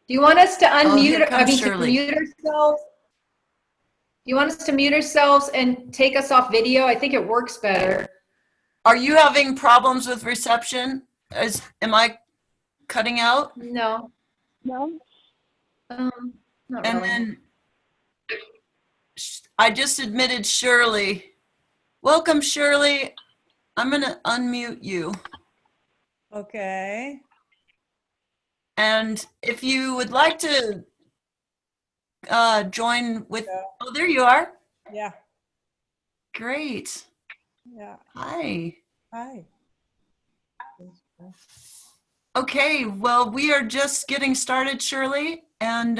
Do you want us to Oh, here unmute, I comes mean, to Shirley. mute ourselves? Do you want us to mute ourselves and take us off video? I think it works better. Are you having problems with reception? Am I cutting out? No, No? not And really. then I just admitted Shirley. Welcome, Shirley. I'm going to unmute you. Okay. And if you would like to join with, Yeah. oh, there you are. Yeah. Great. Yeah. Hi. Hi. Okay, well, we are just getting started, Shirley, and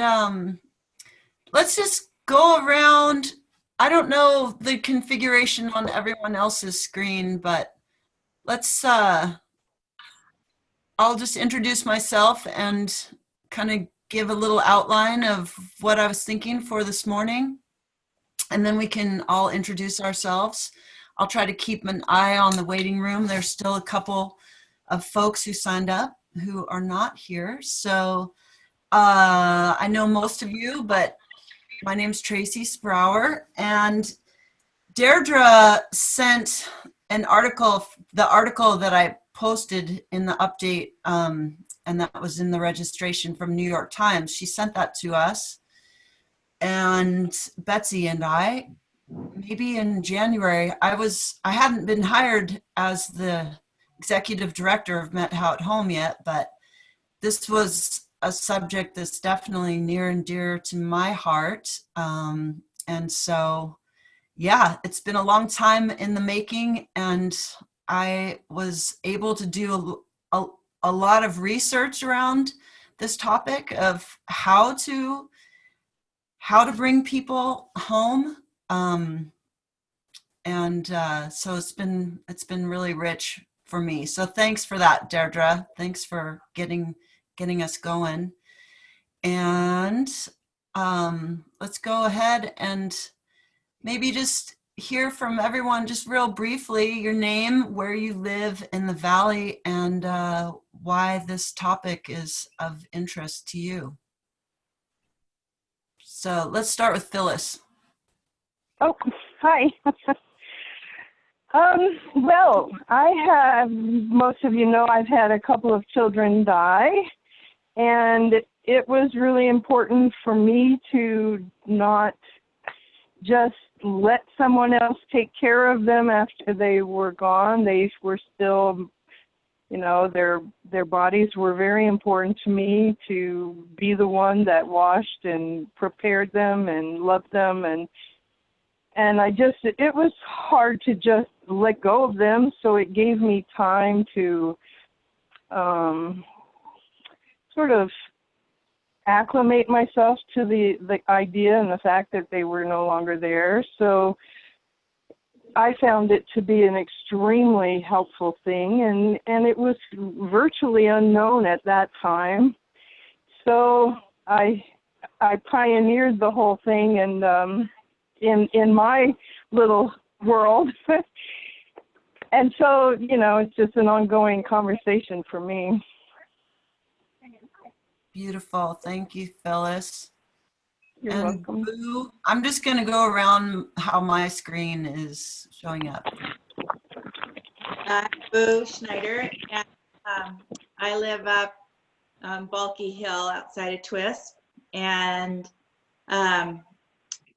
let's just go around. I don't know the configuration on everyone else's screen, but let's, I'll just introduce myself and kind of give a little outline of what I was thinking for this morning, and then we can all introduce ourselves. I'll try to keep an eye on the waiting room. There's still a couple of folks who signed up who are not here. So I know most of you, but my name's Tracy Sprower, and Deirdre sent an article, the article that I posted in the update, and that was in the registration from New York Times. She sent that to us, and Betsy and I, maybe in January, I hadn't been hired as the executive director of Met How at Home yet, but this was a subject that's definitely near and dear to my heart. And so, yeah, it's been a long time in the making, and I was able to do a lot of research around this topic of how to bring people home. So it's been really rich for me. So thanks for that, Deirdre. Thanks for getting us going. And let's go ahead and maybe just hear from everyone just real briefly, your name, where you live in the Valley, and why this topic is of interest to you. So let's start with Phyllis. Oh, hi. Well, most of you know, I've had a couple of children die, and it was really important for me to not just let someone else take care of them after they were gone. They were still, their bodies were very important to me, to be the one that washed and prepared them and loved them, and it was hard to just let go of them, so it gave me time to sort of acclimate myself to the idea and the fact that they were no longer there. So I found it to be an extremely helpful thing, and it was virtually unknown at that time. So I pioneered the whole thing, and in my little world. And so, it's just an ongoing conversation for me. Beautiful. Thank you, Phyllis. You're welcome. Boo, I'm just going to go around how my screen is showing up. I'm Boo Schneider, and I live up Bulky Hill outside of Twisp, and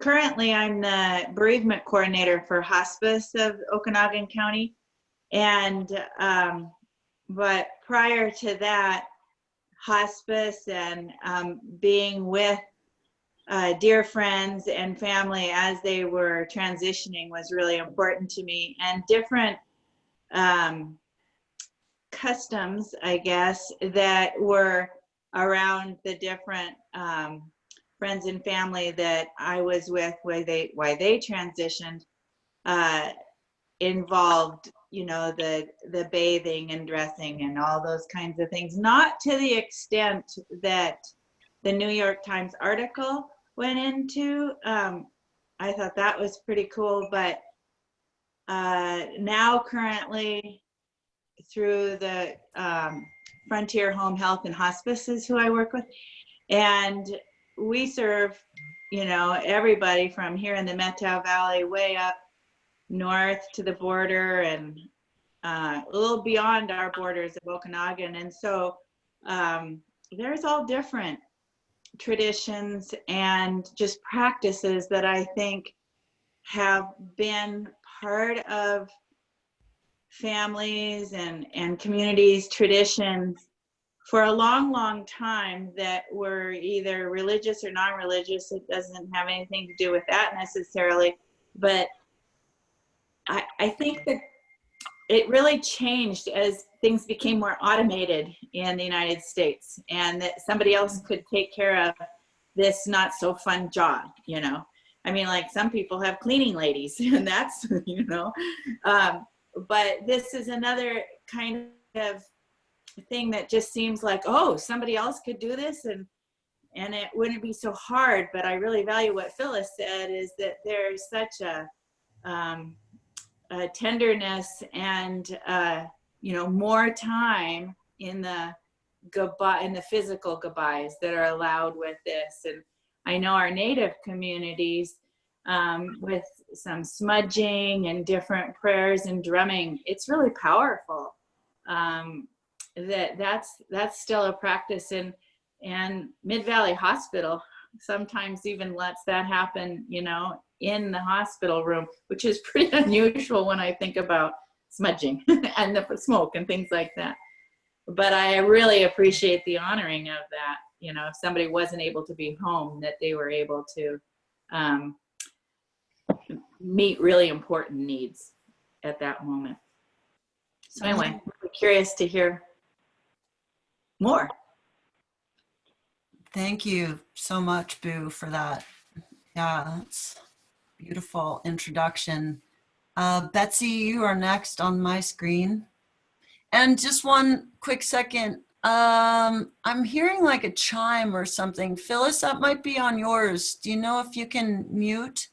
currently I'm the bereavement coordinator for hospice of Okanagan County, and but prior to that, hospice and being with dear friends and family as they were transitioning was really important to me, and different customs, I guess, that were around the different friends and family that I was with, why they transitioned, involved, the bathing and dressing and all those kinds of things. Not to the extent that the New York Times article went into. I thought that was pretty cool, but now currently through the Frontier Home Health and Hospice is who I work with. And we serve, you know, everybody from here in the Methow Valley way up north to the border and a little beyond our borders of Okanagan. And so there's all different traditions and just practices that I think have been part of families and communities' traditions for a long, long time that were either religious or non-religious. It doesn't have anything to do with that necessarily, but I think that it really changed as things became more automated in the United States, and that somebody else could take care of this not so fun job, you know. I mean, like some people have cleaning ladies and that's, you know, but this is another kind of thing that just seems like, oh, somebody else could do this and it wouldn't be so hard. But I really value what Phyllis said, is that there's such a tenderness and you know, more time in the goodbye, in the physical goodbyes that are allowed with this. And I know our Native communities with some smudging and different prayers and drumming, it's really powerful. That's still a practice, and Mid-Valley Hospital sometimes even lets that happen, you know, in the hospital room, which is pretty unusual when I think about smudging and the smoke and things like that. But I really appreciate the honoring of that. You know, if somebody wasn't able to be home, that they were able to meet really important needs at that moment. So anyway, I'm curious to hear more. Thank you so much, Boo, for that. Yeah, that's a beautiful introduction. Betsy, you are next on my screen. And just one quick second, I'm hearing like a chime or something. Phyllis, that might be on yours. Do you know if you can mute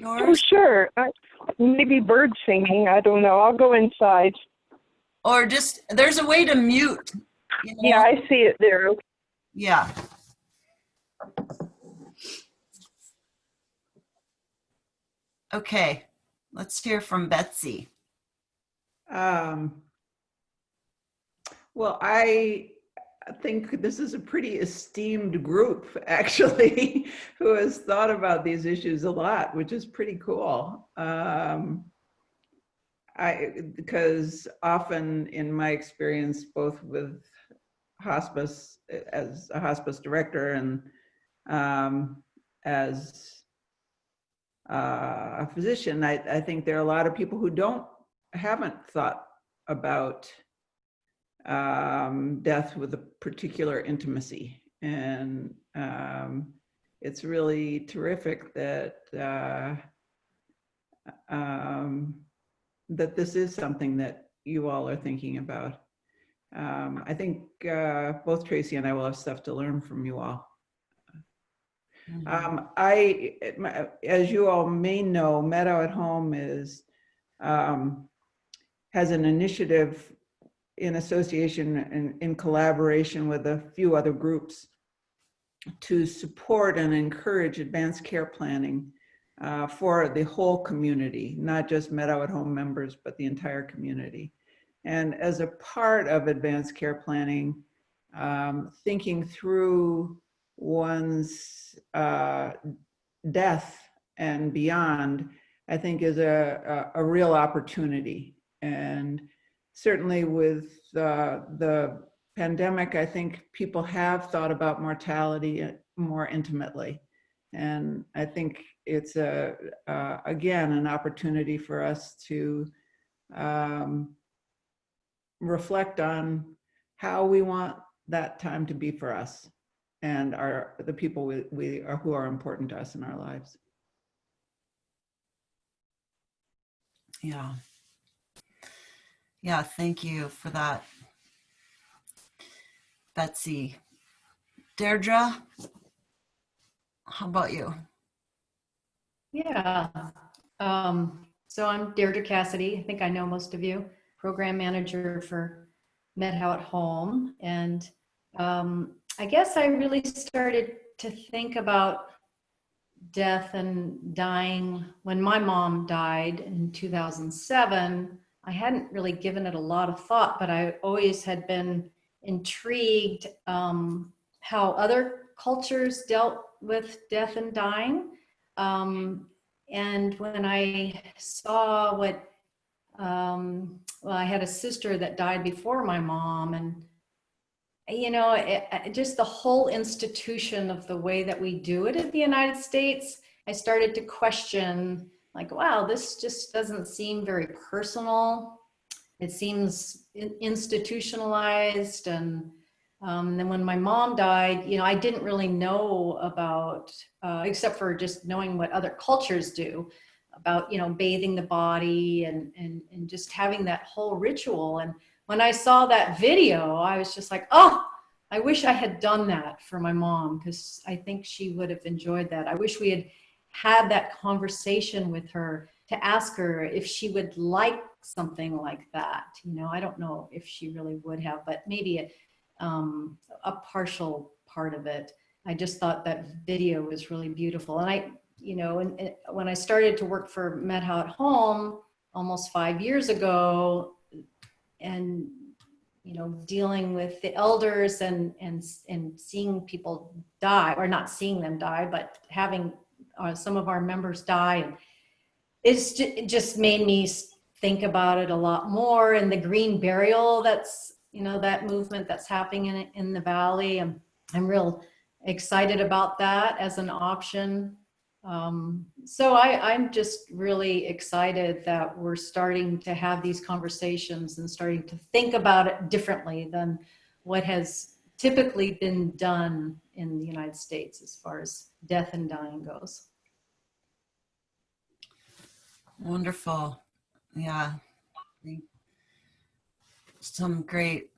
Oh, yours? sure. Maybe bird singing. I don't know. I'll go inside. Or just, there's a way to mute. You know? Yeah, I see it there. Yeah. Okay, let's hear from Betsy. Well, I think this is a pretty esteemed group, actually, who has thought about these issues a lot, which is pretty cool. Because often in my experience, both with hospice as a hospice director and as a physician, I think there are a lot of people who haven't thought about death with a particular intimacy. And it's really terrific that that this is something that you all are thinking about. I think both Tracy and I will have stuff to learn from you all. As you all may know, Meadow at Home is has an initiative in association and in collaboration with a few other groups to support and encourage advanced care planning for the whole community, not just Meadow at Home members, but the entire community. And as a part of advanced care planning, thinking through one's death and beyond, I think is a real opportunity. And certainly with the pandemic, I think people have thought about mortality more intimately. And I think it's again, an opportunity for us to reflect on how we want that time to be for us and the people who are important to us in our lives. Yeah. Yeah, thank you for that, Betsy. Deirdre, how about you? Yeah. So I'm Deirdre Cassidy. I think I know most of you. Program manager for Meadow at Home. And I guess I really started to think about death and dying when my mom died in 2007. I hadn't really given it a lot of thought, but I always had been intrigued how other cultures dealt with death and dying. And when I saw what, well, I had a sister that died before my mom, and you know, just the whole institution of the way that we do it in the United States, I started to question, like, wow, this just doesn't seem very personal. It seems institutionalized. And then when my mom died, you know, I didn't really know about, except for just knowing what other cultures do, about, you know, bathing the body and just having that whole ritual. And when I saw that video, I was just like, oh, I wish I had done that for my mom, because I think she would have enjoyed that. I wish we had that conversation with her to ask her if she would like something like that. You know, I don't know if she really would have, but maybe a partial part of it. I just thought that video was really beautiful. And I, you know, and when I started to work for MedHow at Home almost 5 years ago, and you know, dealing with the elders and seeing people die, or not seeing them die, but having some of our members die, and it just made me think about it a lot more. And the green burial, that's, you know, that movement that's happening in the Valley, and I'm real excited about that as an option. So I'm just really excited that we're starting to have these conversations and starting to think about it differently than what has typically been done in the United States as far as death and dying goes. Wonderful. Yeah. Some great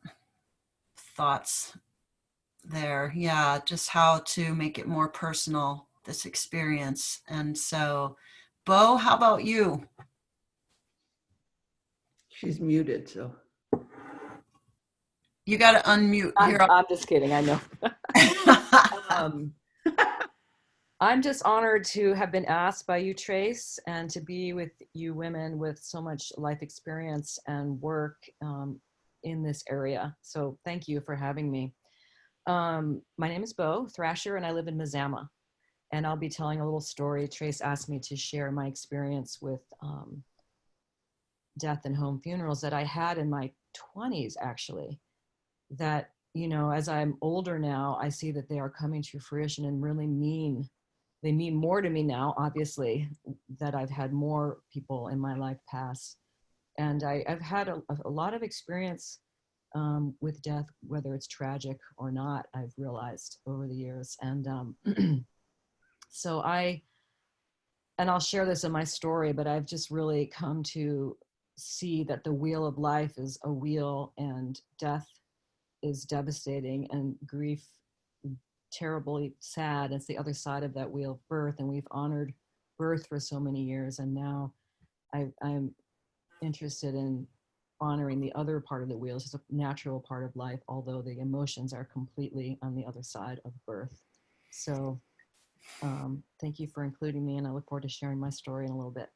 thoughts there. Yeah, just how to make it more personal, this experience. And so, Bo, how about you? She's muted, so. You got to unmute. Here, I'm just kidding. I know. I'm just honored to have been asked by you, Trace, and to be with you women with so much life experience and work in this area. So thank you for having me. My name is Bo Thrasher, and I live in Mazama. And I'll be telling a little story. Trace asked me to share my experience with death and home funerals that I had in my 20s, actually. That, you know, as I'm older now, I see that they are coming to fruition and really they mean more to me now, obviously, that I've had more people in my life pass. And I've had a lot of experience with death, whether it's tragic or not, I've realized over the years. And so I'll share this in my story, but I've just really come to see that the wheel of life is a wheel, and death is devastating, and grief terribly sad. It's the other side of that wheel of birth, and we've honored birth for so many years, and now I'm interested in honoring the other part of the wheel. It's just a natural part of life, although the emotions are completely on the other side of birth. So thank you for including me, and I look forward to sharing my story in a little bit.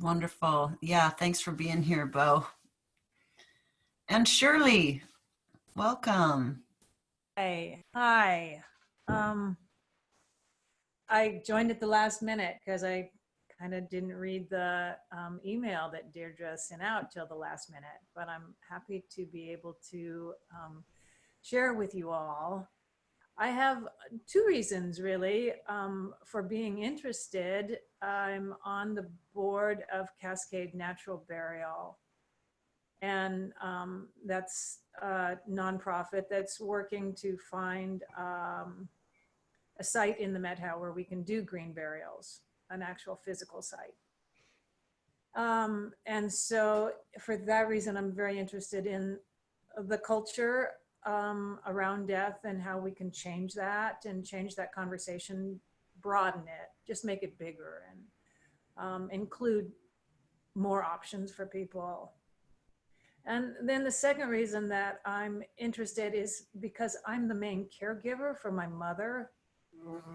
Wonderful. Yeah, thanks for being here, Bo. And Shirley, welcome. Hey, hi. I joined at the last minute because I kind of didn't read the email that Deirdre sent out till the last minute, but I'm happy to be able to share with you all. I have two reasons really for being interested. I'm on the board of Cascade Natural Burial, and that's a nonprofit that's working to find a site in the MedHow where we can do green burials, an actual physical site. And so for that reason, I'm very interested in the culture around death and how we can change that and change that conversation, broaden it, just make it bigger, and include more options for people. And then the second reason that I'm interested is because I'm the main caregiver for my mother,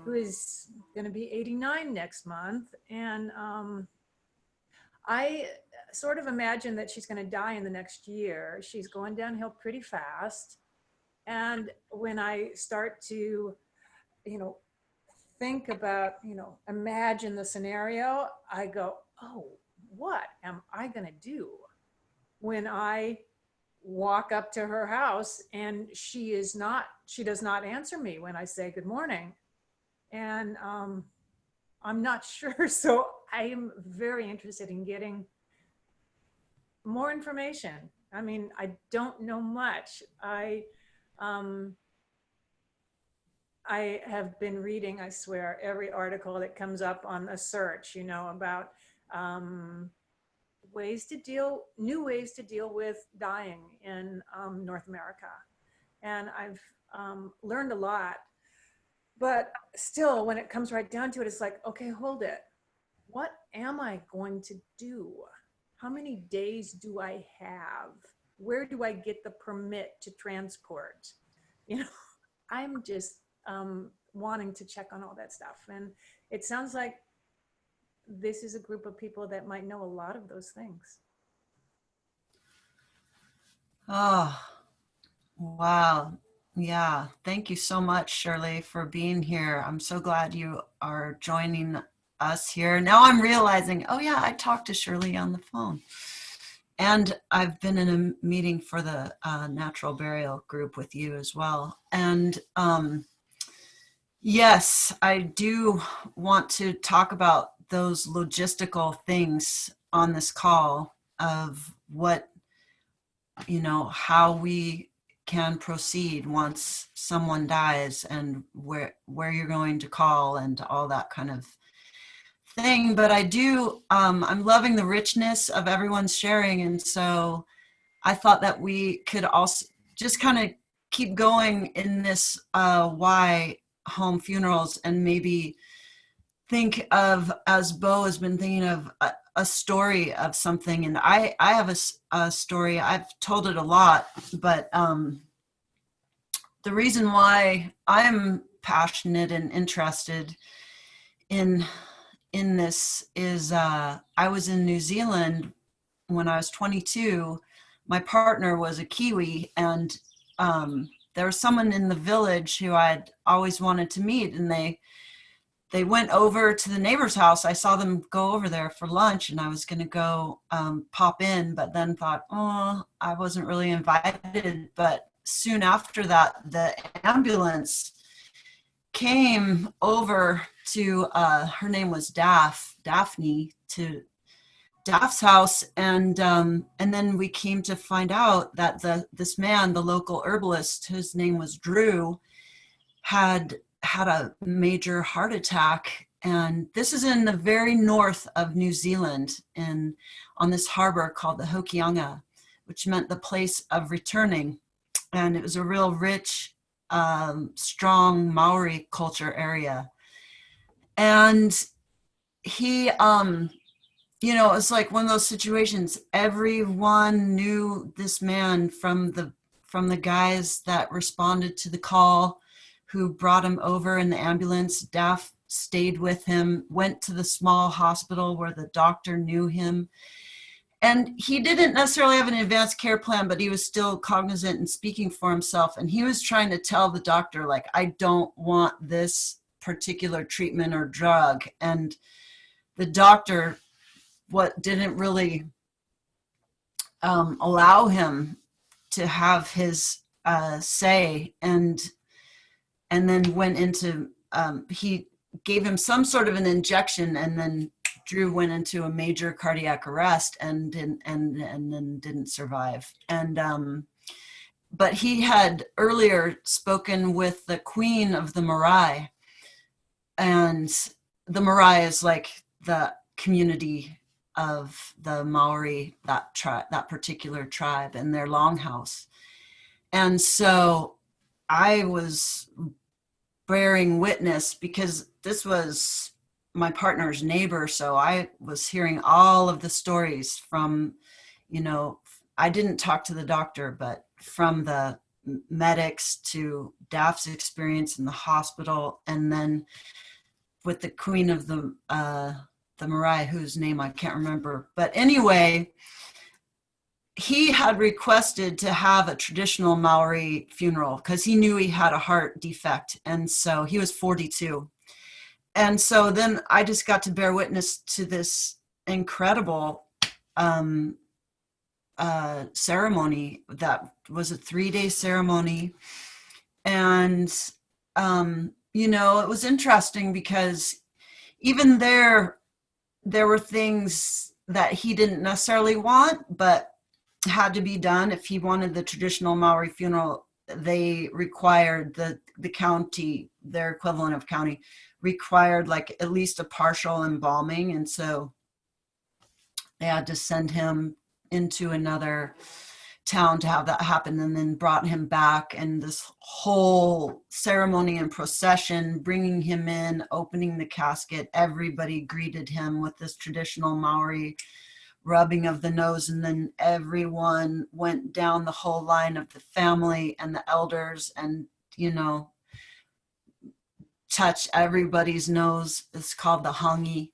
who is going to be 89 next month. And I sort of imagine that she's going to die in the next year. She's going downhill pretty fast. And when I start to, think about, imagine the scenario, I go, oh, what am I going to do when I walk up to her house and she does not answer me when I say good morning? And I'm not sure. So I am very interested in getting more information. I mean, I don't know much. I have been reading, I swear, every article that comes up on the search, about new ways to deal with dying in North America. And I've learned a lot. But still, when it comes right down to it, it's like, okay, hold it. What am I going to do? How many days do I have? Where do I get the permit to transport? I'm just wanting to check on all that stuff. And it sounds like this is a group of people that might know a lot of those things. Oh, wow. Yeah. Thank you so much, Shirley, for being here. I'm so glad you are joining us here. Now I'm realizing, oh yeah, I talked to Shirley on the phone. And I've been in a meeting for the natural burial group with you as well. And yes, I do want to talk about those logistical things on this call of what, how we can proceed once someone dies and where you're going to call and all that kind of thing. But I do, I'm loving the richness of everyone's sharing. And so I thought that we could also just kind of keep going in this why home funerals, and maybe think of, as Bo has been thinking of, a story of something. And I have a story. I've told it a lot, but the reason why I'm passionate and interested in this is I was in New Zealand when I was 22. My partner was a Kiwi, and there was someone in the village who I'd always wanted to meet, and they went over to the neighbor's house. I saw them go over there for lunch, and I was going to go pop in, but then thought, oh, I wasn't really invited. But soon after that, the ambulance came over to, her name was Daphne, to Daph's house. And then we came to find out that this man, the local herbalist, whose name was Drew, had a major heart attack. And this is in the very north of New Zealand, on this harbor called the Hokianga, which meant the place of returning. And it was a real rich, strong Maori culture area. And he, it's like one of those situations. Everyone knew this man from the guys that responded to the call, who brought him over in the ambulance. Daph stayed with him, went to the small hospital where the doctor knew him. And he didn't necessarily have an advanced care plan, but he was still cognizant and speaking for himself. And he was trying to tell the doctor, like, I don't want this particular treatment or drug. And the doctor didn't really allow him to have his say, and then went into, he gave him some sort of an injection, and then Drew went into a major cardiac arrest and then didn't survive. And but he had earlier spoken with the queen of the Marae, and the Marae is like the community of the Maori, that particular tribe, and their longhouse. And so I was bearing witness, because this was my partner's neighbor. So I was hearing all of the stories from, I didn't talk to the doctor, but from the medics to Daph's experience in the hospital, and then with the queen of the Mariah, whose name I can't remember. But anyway, he had requested to have a traditional Maori funeral because he knew he had a heart defect. And so he was 42. And so then I just got to bear witness to this incredible ceremony that was a 3-day ceremony. And, you know, it was interesting because even there were things that he didn't necessarily want, but had to be done. If he wanted the traditional Maori funeral, they required the county, their equivalent of county, required like at least a partial embalming. And so they had to send him into another town to have that happen, and then brought him back, and this whole ceremony and procession, bringing him in, opening the casket, everybody greeted him with this traditional Maori rubbing of the nose, and then everyone went down the whole line of the family and the elders and, you know, touch everybody's nose. It's called the hangi,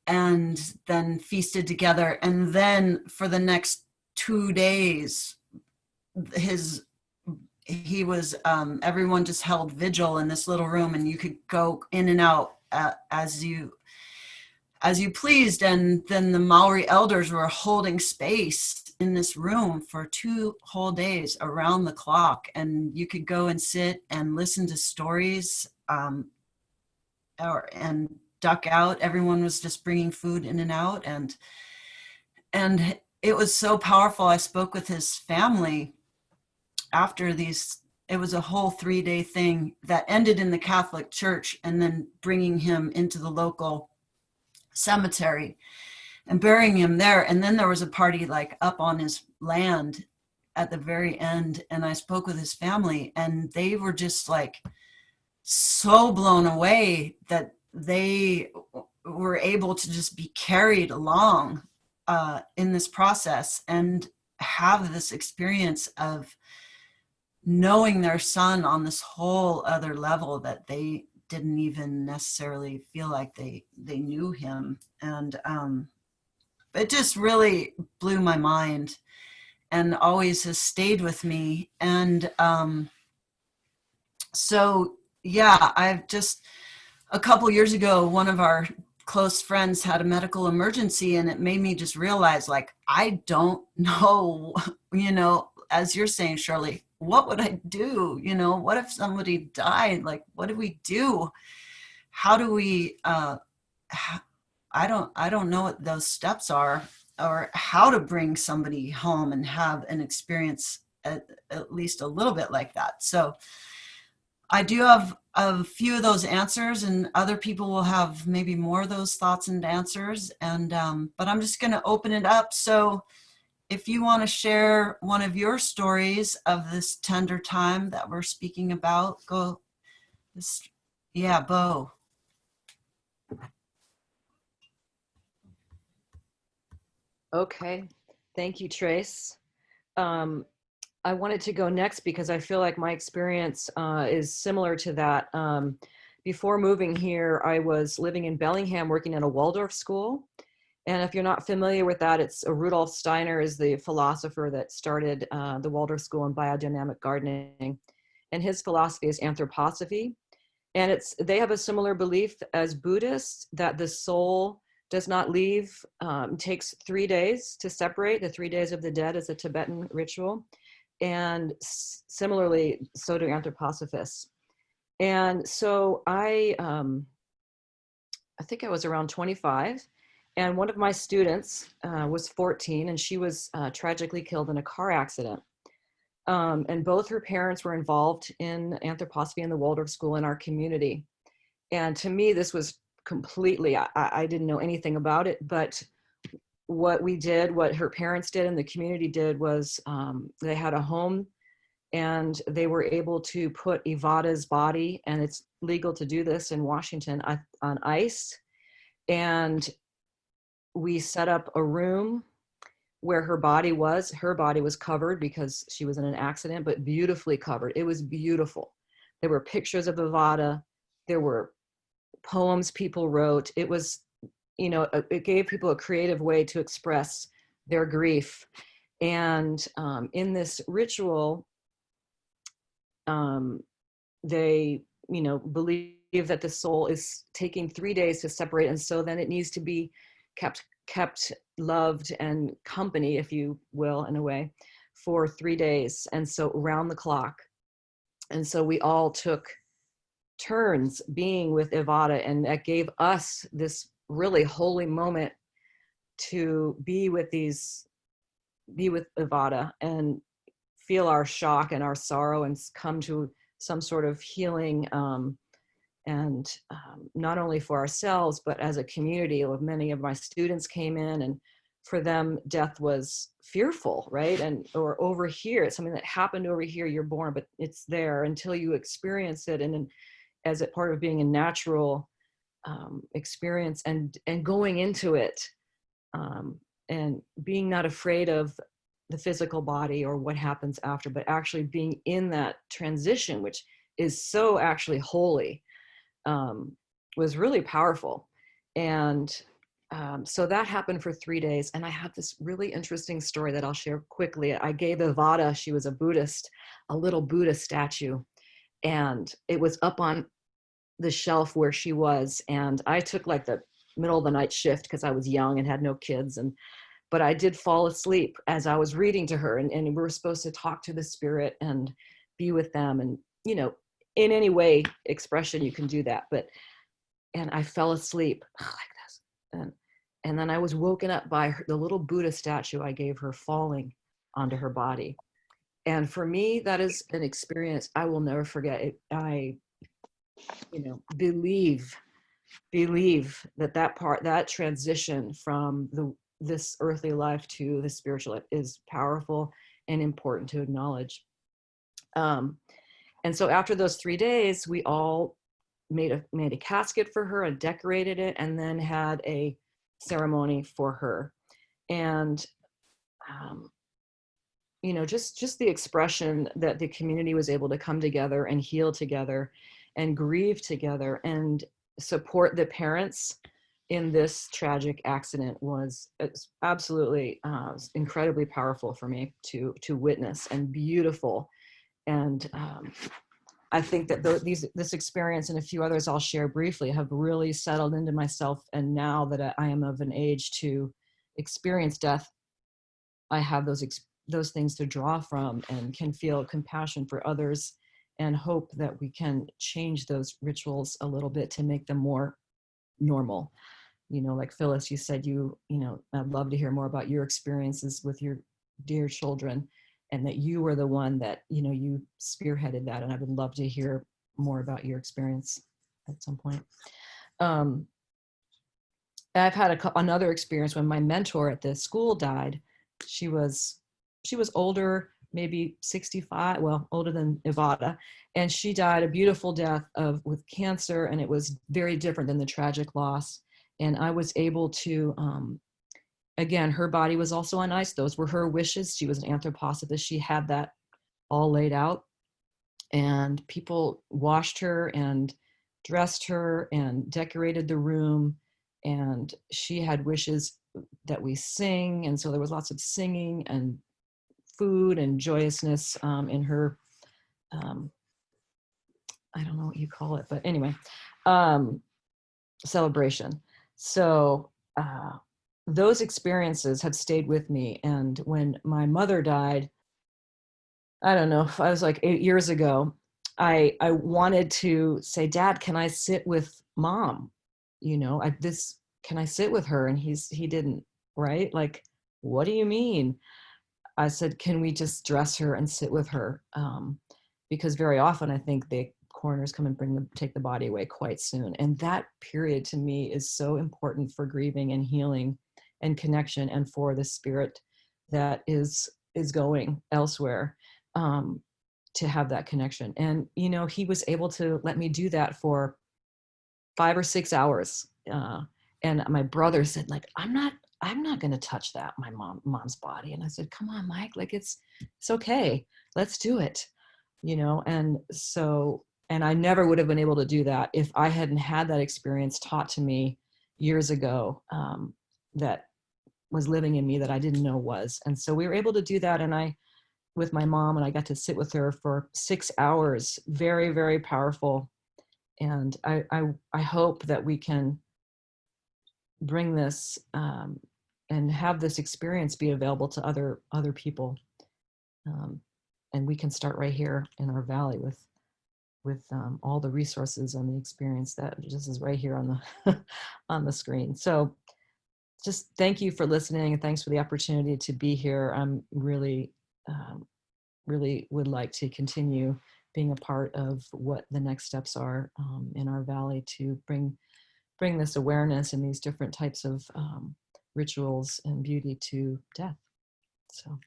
and then feasted together. And then for the next 2 days, everyone just held vigil in this little room, and you could go in and out as you pleased. And then the Maori elders were holding space in this room for 2 whole days around the clock, and you could go and sit and listen to stories and duck out. Everyone was just bringing food in and out, and it was so powerful. I spoke with his family after these. It was a whole 3-day thing that ended in the Catholic Church, and then bringing him into the local cemetery and burying him there. And then there was a party like up on his land at the very end, and I spoke with his family, and they were just like so blown away that they were able to just be carried along in this process and have this experience of knowing their son on this whole other level that they didn't even necessarily feel like they knew him. And it just really blew my mind and always has stayed with me. And so, yeah, I've just, a couple years ago, one of our close friends had a medical emergency, and it made me just realize, like, I don't know, you know, as you're saying, Shirley, what would I do? You know, what if somebody died? Like, what do we do? How do we, I don't know what those steps are, or how to bring somebody home and have an experience at least a little bit like that. So I do have a few of those answers, and other people will have maybe more of those thoughts and answers. And, but I'm just going to open it up. So if you want to share one of your stories of this tender time that we're speaking about, go. Yeah, Bo. Okay, thank you, Trace. I wanted to go next because I feel like my experience is similar to that. Before moving here, I was living in Bellingham working at a Waldorf school. And if you're not familiar with that, it's Rudolf Steiner is the philosopher that started the Waldorf School in biodynamic gardening. And his philosophy is anthroposophy. And they have a similar belief as Buddhists that the soul does not leave, takes 3 days to separate. The 3 days of the dead is a Tibetan ritual. And similarly, so do anthroposophists. And so I think I was around 25, and one of my students was 14, and she was tragically killed in a car accident. And both her parents were involved in anthroposophy in the Waldorf School in our community. And to me, this was completely, I didn't know anything about it, but what we did, what her parents did and the community did was they had a home, and they were able to put Ivada's body, and it's legal to do this in Washington, on ice. And we set up a room where her body was covered because she was in an accident, but beautifully covered. It was beautiful. There were pictures of Ivada. There were poems people wrote. It was, it gave people a creative way to express their grief. And in this ritual, they, believe that the soul is taking 3 days to separate. And so then it needs to be kept loved and company, if you will, in a way, for 3 days. And so around the clock. And so we all took turns being with Ivada, and that gave us this really holy moment to be with Ivada and feel our shock and our sorrow and come to some sort of healing, and not only for ourselves, but as a community. Many of my students came in, and for them, death was fearful, right? Or over here, it's something that happened over here, you're born, but it's there until you experience it. And as a part of being a natural experience and going into it, and being not afraid of the physical body or what happens after, but actually being in that transition, which is so actually holy, was really powerful. And so that happened for 3 days. And I have this really interesting story that I'll share quickly. I gave Ivada, she was a Buddhist, a little Buddha statue, and it was up on the shelf where she was. And I took like the middle of the night shift because I was young and had no kids. But I did fall asleep as I was reading to her, and we were supposed to talk to the spirit and be with them. And, in any way, expression, you can do that. And I fell asleep like this. And then I was woken up by the little Buddha statue I gave her falling onto her body. And for me, that is an experience I will never forget. I believe that transition from this earthly life to the spiritual life is powerful and important to acknowledge. And so after those 3 days, we all made a casket for her and decorated it, and then had a ceremony for her. And just the expression that the community was able to come together and heal together and grieve together and support the parents in this tragic accident was absolutely incredibly powerful for me to witness, and beautiful. And I think that this experience and a few others I'll share briefly have really settled into myself. And now that I am of an age to experience death, I have those things to draw from and can feel compassion for others and hope that we can change those rituals a little bit to make them more normal. Like Phyllis, you said, I'd love to hear more about your experiences with your dear children, and that you were the one that, you spearheaded that. And I would love to hear more about your experience at some point. I've had another experience when my mentor at the school died. She was older, maybe 65, well, older than Ivada. And she died a beautiful death with cancer. And it was very different than the tragic loss. And I was able to, again, her body was also on ice. Those were her wishes. She was an anthroposophist. She had that all laid out. And people washed her and dressed her and decorated the room. And she had wishes that we sing. And so there was lots of singing and food and joyousness in her, I don't know what you call it, but anyway, celebration. So those experiences have stayed with me. And when my mother died, I don't know, I was like 8 years ago, I wanted to say, Dad, can I sit with Mom? Can I sit with her? And he didn't, right? Like, what do you mean? I said, can we just dress her and sit with her? Because very often I think the coroners come and take the body away quite soon. And that period to me is so important for grieving and healing and connection, and for the spirit that is going elsewhere, to have that connection. And, he was able to let me do that for 5 or 6 hours. And my brother said, like, I'm not going to touch that, my mom's body. And I said, come on, Mike, like it's okay. Let's do it, you know? And so, and I never would have been able to do that if I hadn't had that experience taught to me years ago, that was living in me that I didn't know was. And so we were able to do that. And with my mom, and I got to sit with her for 6 hours, very, very powerful. And I hope that we can bring this, and have this experience be available to other people. And we can start right here in our valley with all the resources and the experience that just is right here on the on the screen. So just thank you for listening, and thanks for the opportunity to be here. I'm really would like to continue being a part of what the next steps are in our valley to bring this awareness and these different types of rituals and beauty to death. So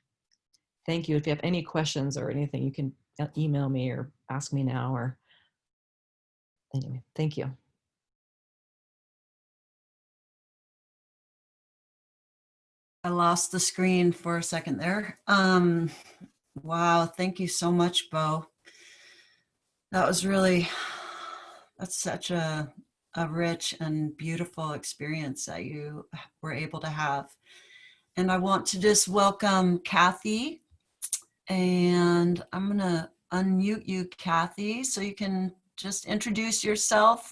thank you. If you have any questions or anything, you can email me or ask me now, or anyway, thank you. I lost the screen for a second there. Wow, thank you so much, Bo. That's such a rich and beautiful experience that you were able to have. And I want to just welcome Kathy, and I'm gonna unmute you, Kathy, so you can just introduce yourself.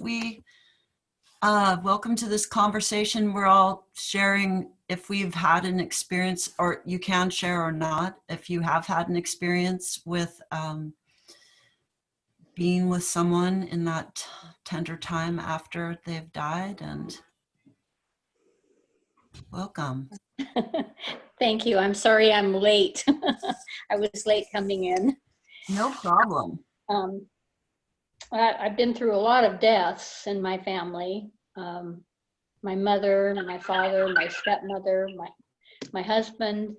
Welcome to this conversation. We're all sharing if we've had an experience, or you can share or not, if you have had an experience with being with someone in that tender time after they've died. And welcome. Thank you. I'm sorry I'm late. I was late coming in. No problem. I've been through a lot of deaths in my family. My mother, my father, my stepmother, my husband.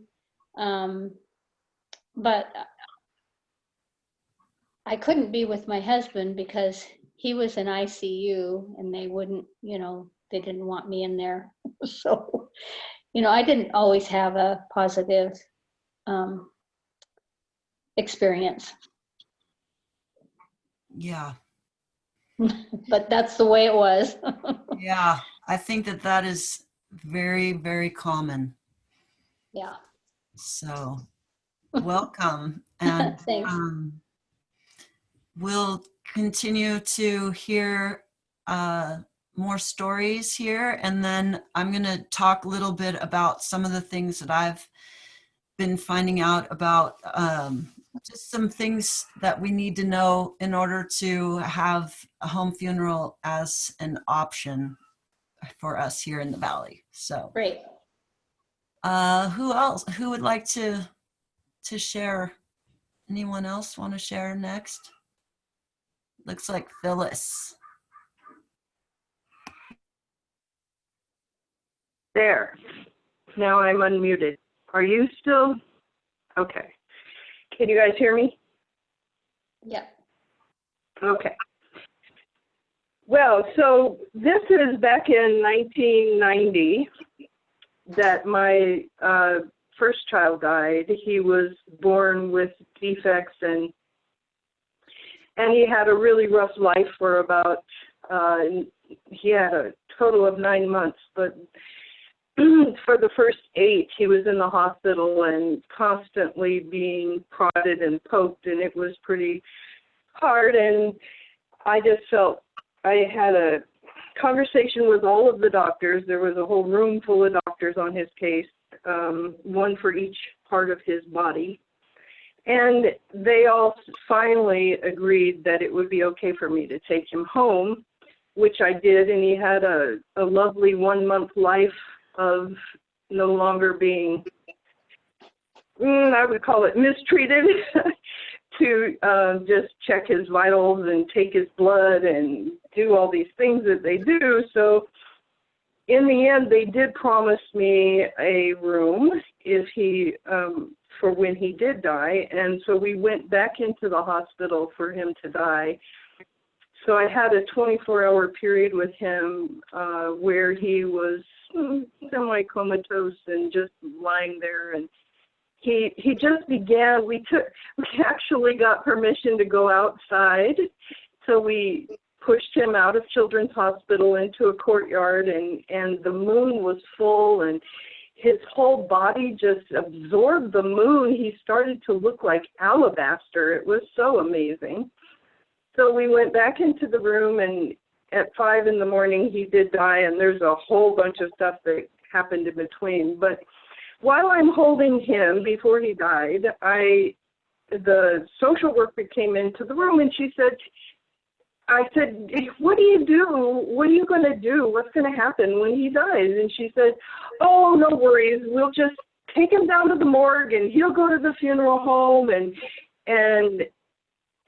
But I couldn't be with my husband because he was in ICU and they wouldn't, they didn't want me in there. So, I didn't always have a positive experience. Yeah. But that's the way it was. Yeah, I think that is very, very common. Yeah. So welcome. And Thanks. we'll continue to hear more stories here. And then I'm going to talk a little bit about some of the things that I've been finding out about, just some things that we need to know in order to have a home funeral as an option for us here in the Valley. So Great. who else? Who would like to share? Anyone else want to share next? Looks like Phyllis. There. Now I'm unmuted. Are you still? Okay. Can you guys hear me? Yeah. Okay. Well, so this is back in 1990 that my first child died. He was born with defects and he had a really rough life for about, he had a total of 9 months, but for the first 8, he was in the hospital and constantly being prodded and poked, and it was pretty hard. And I just felt I had a conversation with all of the doctors. There was a whole room full of doctors on his case, one for each part of his body. And they all finally agreed that it would be okay for me to take him home, which I did, and he had a lovely 1-month life of no longer being, I would call it mistreated, to just check his vitals and take his blood and do all these things that they do. So in the end, they did promise me a room if he, for when he did die. And so we went back into the hospital for him to die. So I had a 24-hour period with him where he was semi-comatose and just lying there. And he just began, we actually got permission to go outside. So we pushed him out of Children's Hospital into a courtyard, and the moon was full, and his whole body just absorbed the moon. He started to look like alabaster. It was so amazing. So we went back into the room, and at 5 in the morning he did die, and there's a whole bunch of stuff that happened in between. But while I'm holding him before he died, the social worker came into the room, and I said, what do you do? What are you going to do? What's going to happen when he dies? And she said, oh, no worries. We'll just take him down to the morgue, and he'll go to the funeral home, and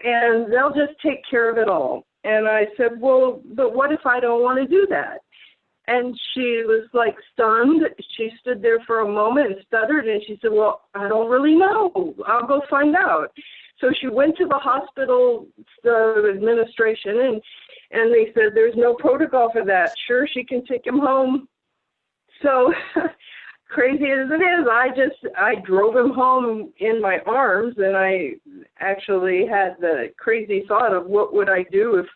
they'll just take care of it all. And I said, well, but what if I don't want to do that? And she was like stunned. She stood there for a moment and stuttered, and she said, well, I don't really know. I'll go find out. So she went to the hospital administration, and they said, there's no protocol for that. Sure, she can take him home. So crazy as it is, I drove him home in my arms, and I actually had the crazy thought of what would I do if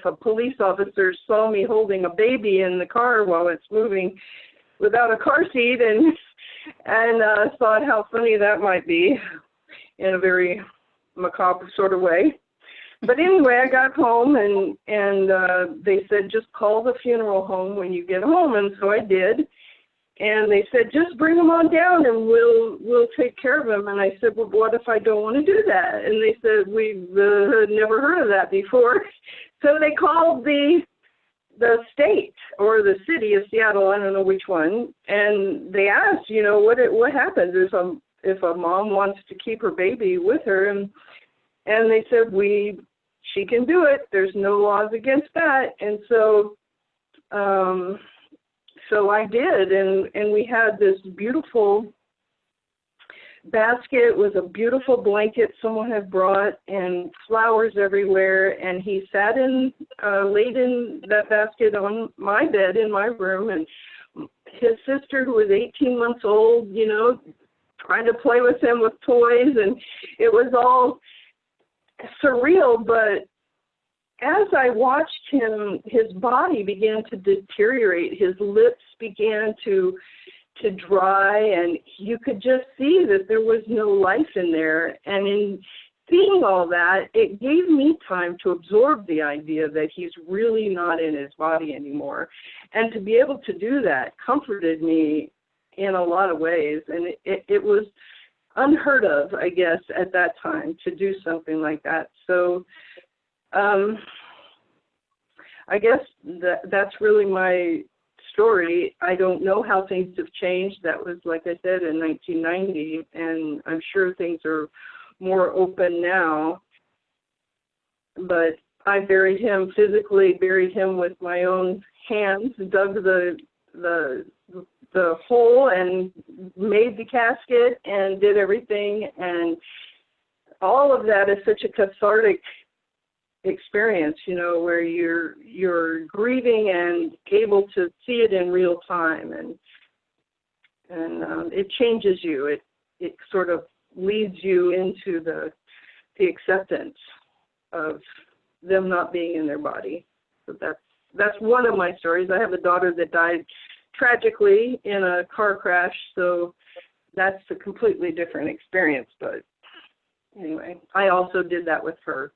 a police officer saw me holding a baby in the car while it's moving without a car seat, and thought how funny that might be in a very macabre sort of way. But anyway, I got home, and they said, just call the funeral home when you get home. And so I did. And they said, just bring him on down and we'll take care of him. And I said, well, what if I don't want to do that? And they said, we've never heard of that before. So they called the state or the city of Seattle, I don't know which one, and they asked, what happens if a mom wants to keep her baby with her? And they said, she can do it. There's no laws against that. And so I did, and we had this beautiful basket with a beautiful blanket someone had brought and flowers everywhere, and he laid in that basket on my bed in my room, and his sister, who was 18 months old, trying to play with him with toys, and it was all surreal. But as I watched him, his body began to deteriorate. His lips began to dry, and you could just see that there was no life in there. And in seeing all that, it gave me time to absorb the idea that he's really not in his body anymore. And to be able to do that comforted me in a lot of ways. And it was unheard of, I guess, at that time to do something like that. So I guess that's really my story. I don't know how things have changed. That was, like I said, in 1990, and I'm sure things are more open now. But I physically buried him with my own hands, dug the hole and made the casket and did everything. And all of that is such a cathartic experience, where you're grieving and able to see it in real time, and it changes you. It sort of leads you into the acceptance of them not being in their body. So that's one of my stories. I have a daughter that died tragically in a car crash, so that's a completely different experience. But anyway, I also did that with her.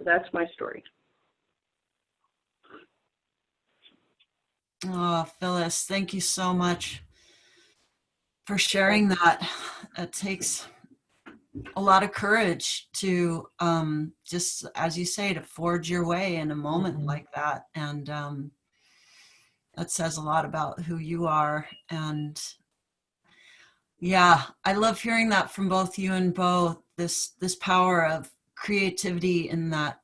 That's my story. Oh, Phyllis, thank you so much for sharing that. It takes a lot of courage to just, as you say, to forge your way in a moment like that. And that says a lot about who you are. And yeah, I love hearing that from both you and Bo, this power of creativity in that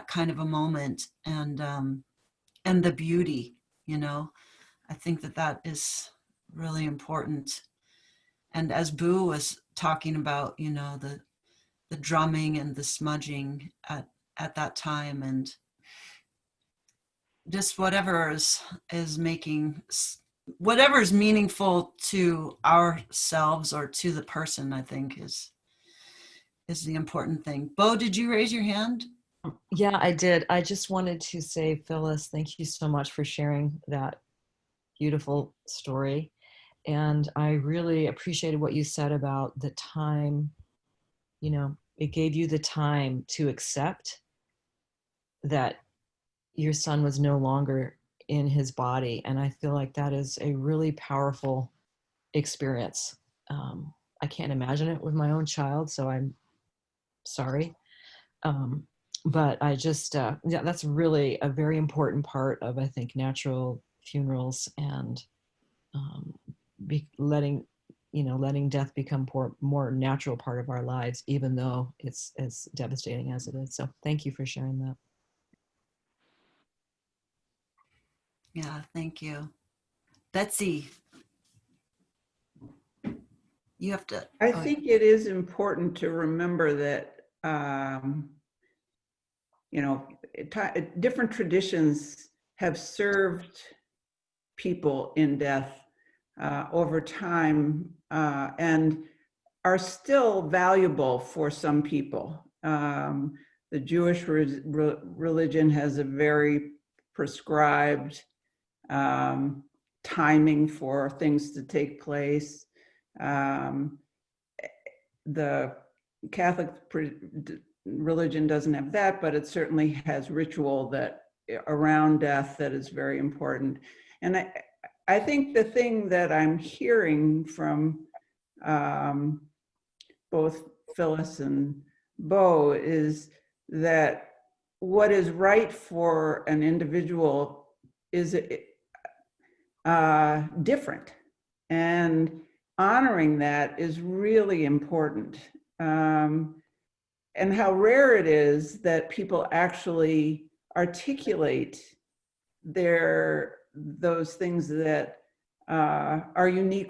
kind of a moment, and the beauty, I think that is really important. And as Boo was talking about, the drumming and the smudging at that time, and just whatever is making, whatever is meaningful to ourselves or to the person, I think is the important thing. Bo, did you raise your hand? Yeah, I did. I just wanted to say, Phyllis, thank you so much for sharing that beautiful story. And I really appreciated what you said about the time. You know, it gave you the time to accept that your son was no longer in his body. And I feel like that is a really powerful experience. I can't imagine it with my own child, so I'm sorry. But I just, yeah, that's really a very important part of, I think, natural funerals, and letting death become more natural part of our lives, even though it's as devastating as it is. So thank you for sharing that. Yeah, thank you. Betsy, you have to. I think it is important to remember that, you know, different traditions have served people in death over time and are still valuable for some people. The Jewish religion has a very prescribed timing for things to take place. The Catholic religion doesn't have that, but it certainly has ritual that around death that is very important. And I think the thing that I'm hearing from both Phyllis and Bo is that what is right for an individual is different, and honoring that is really important. And how rare it is that people actually articulate those things that are unique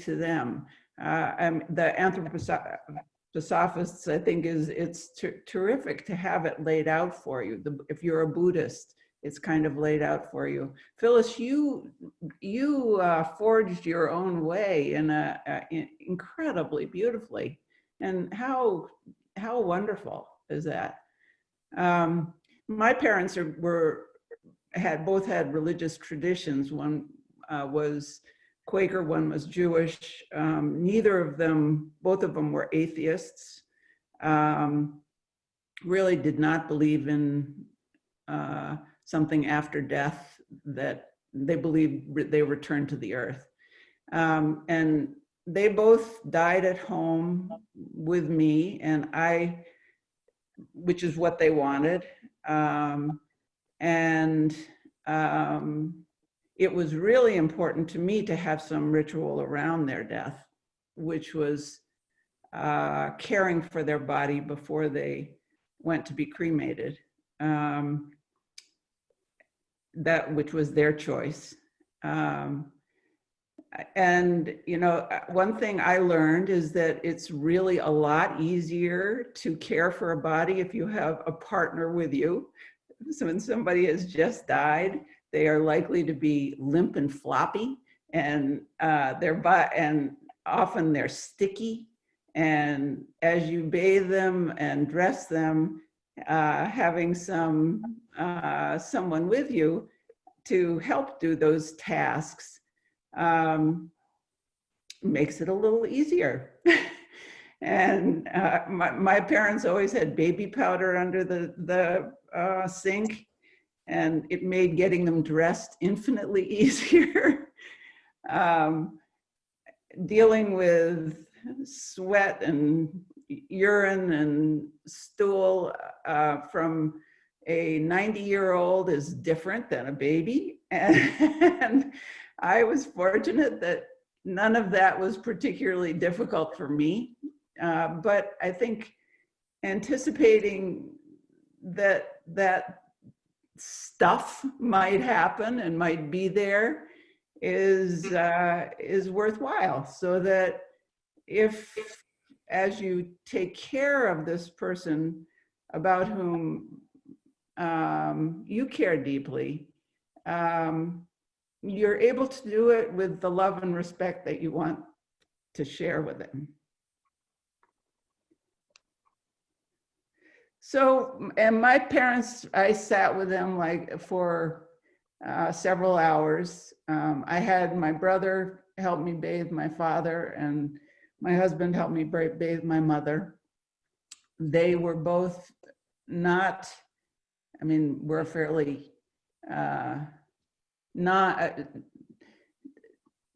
to them. The anthroposophists, I think, it's terrific to have it laid out for you. If you're a Buddhist, it's kind of laid out for you. Phyllis, you forged your own way incredibly beautifully, and how wonderful is that? My parents both had religious traditions. One was Quaker, one was Jewish. Both of them were atheists. Really did not believe in something after death, that they believed they returned to the earth. And they both died at home with me, and which is what they wanted. It was really important to me to have some ritual around their death, which was caring for their body before they went to be cremated. Which was their choice. And, you know, one thing I learned is that it's really a lot easier to care for a body if you have a partner with you. So when somebody has just died, they are likely to be limp and floppy, and and often they're sticky. And as you bathe them and dress them, having someone with you to help do those tasks makes it a little easier. And my parents always had baby powder under the sink, and it made getting them dressed infinitely easier. Dealing with sweat and urine and stool from a 90-year-old is different than a baby. And I was fortunate that none of that was particularly difficult for me. But I think anticipating that stuff might happen and might be there is worthwhile, so that if as you take care of this person about whom you care deeply, you're able to do it with the love and respect that you want to share with them. So, and my parents, I sat with them like for several hours. I had my brother help me bathe my father, and my husband helped me bathe my mother. They were both not, I mean, we're fairly not,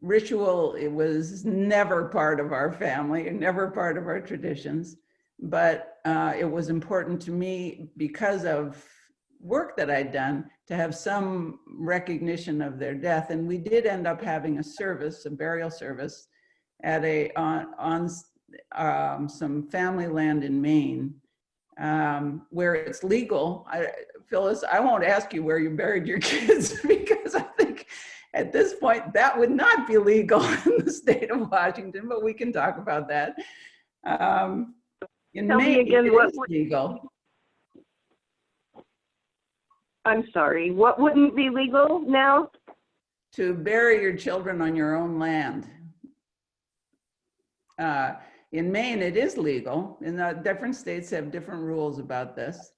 ritual, it was never part of our family and never part of our traditions, but it was important to me because of work that I'd done to have some recognition of their death. And we did end up having a service, a burial service at on some family land in Maine, where it's legal. Phyllis, I won't ask you where you buried your kids because I think at this point that would not be legal in the state of Washington, but we can talk about that. In Maine, it is legal. I'm sorry, what wouldn't be legal now? To bury your children on your own land. In Maine, it is legal, and different states have different rules about this.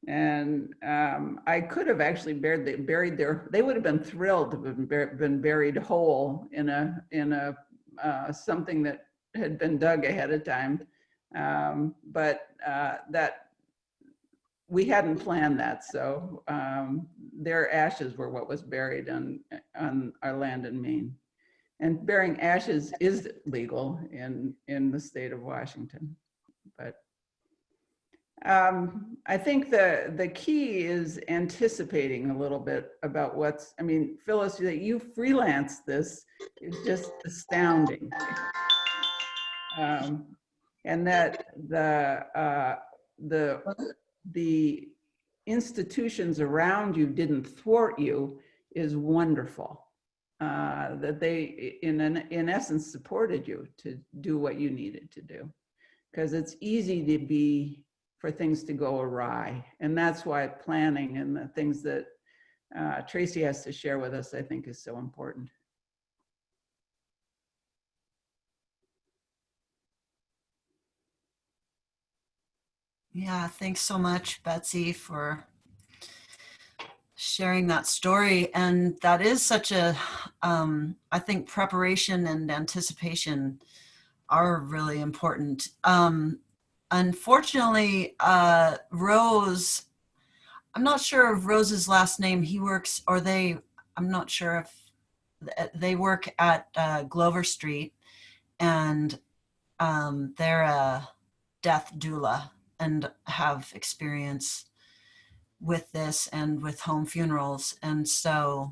And I could have actually buried their, they would have been thrilled to have been buried whole in a something that had been dug ahead of time. But that, we hadn't planned that. So their ashes were what was buried on our land in Maine. And burying ashes is legal in the state of Washington. But I think the key is anticipating a little bit about what's, I mean, Phyllis, that you freelance this is just astounding. And that the institutions around you didn't thwart you is wonderful. That they, in essence, supported you to do what you needed to do. Because it's easy for things to go awry. And that's why planning and the things that Tracy has to share with us, I think, is so important. Yeah, thanks so much, Betsy, for sharing that story. And that is such a, I think preparation and anticipation are really important. Unfortunately, Rose, I'm not sure of Rose's last name. He works, or they, I'm not sure if they work at Glover Street, and they're a death doula and have experience with this and with home funerals. And so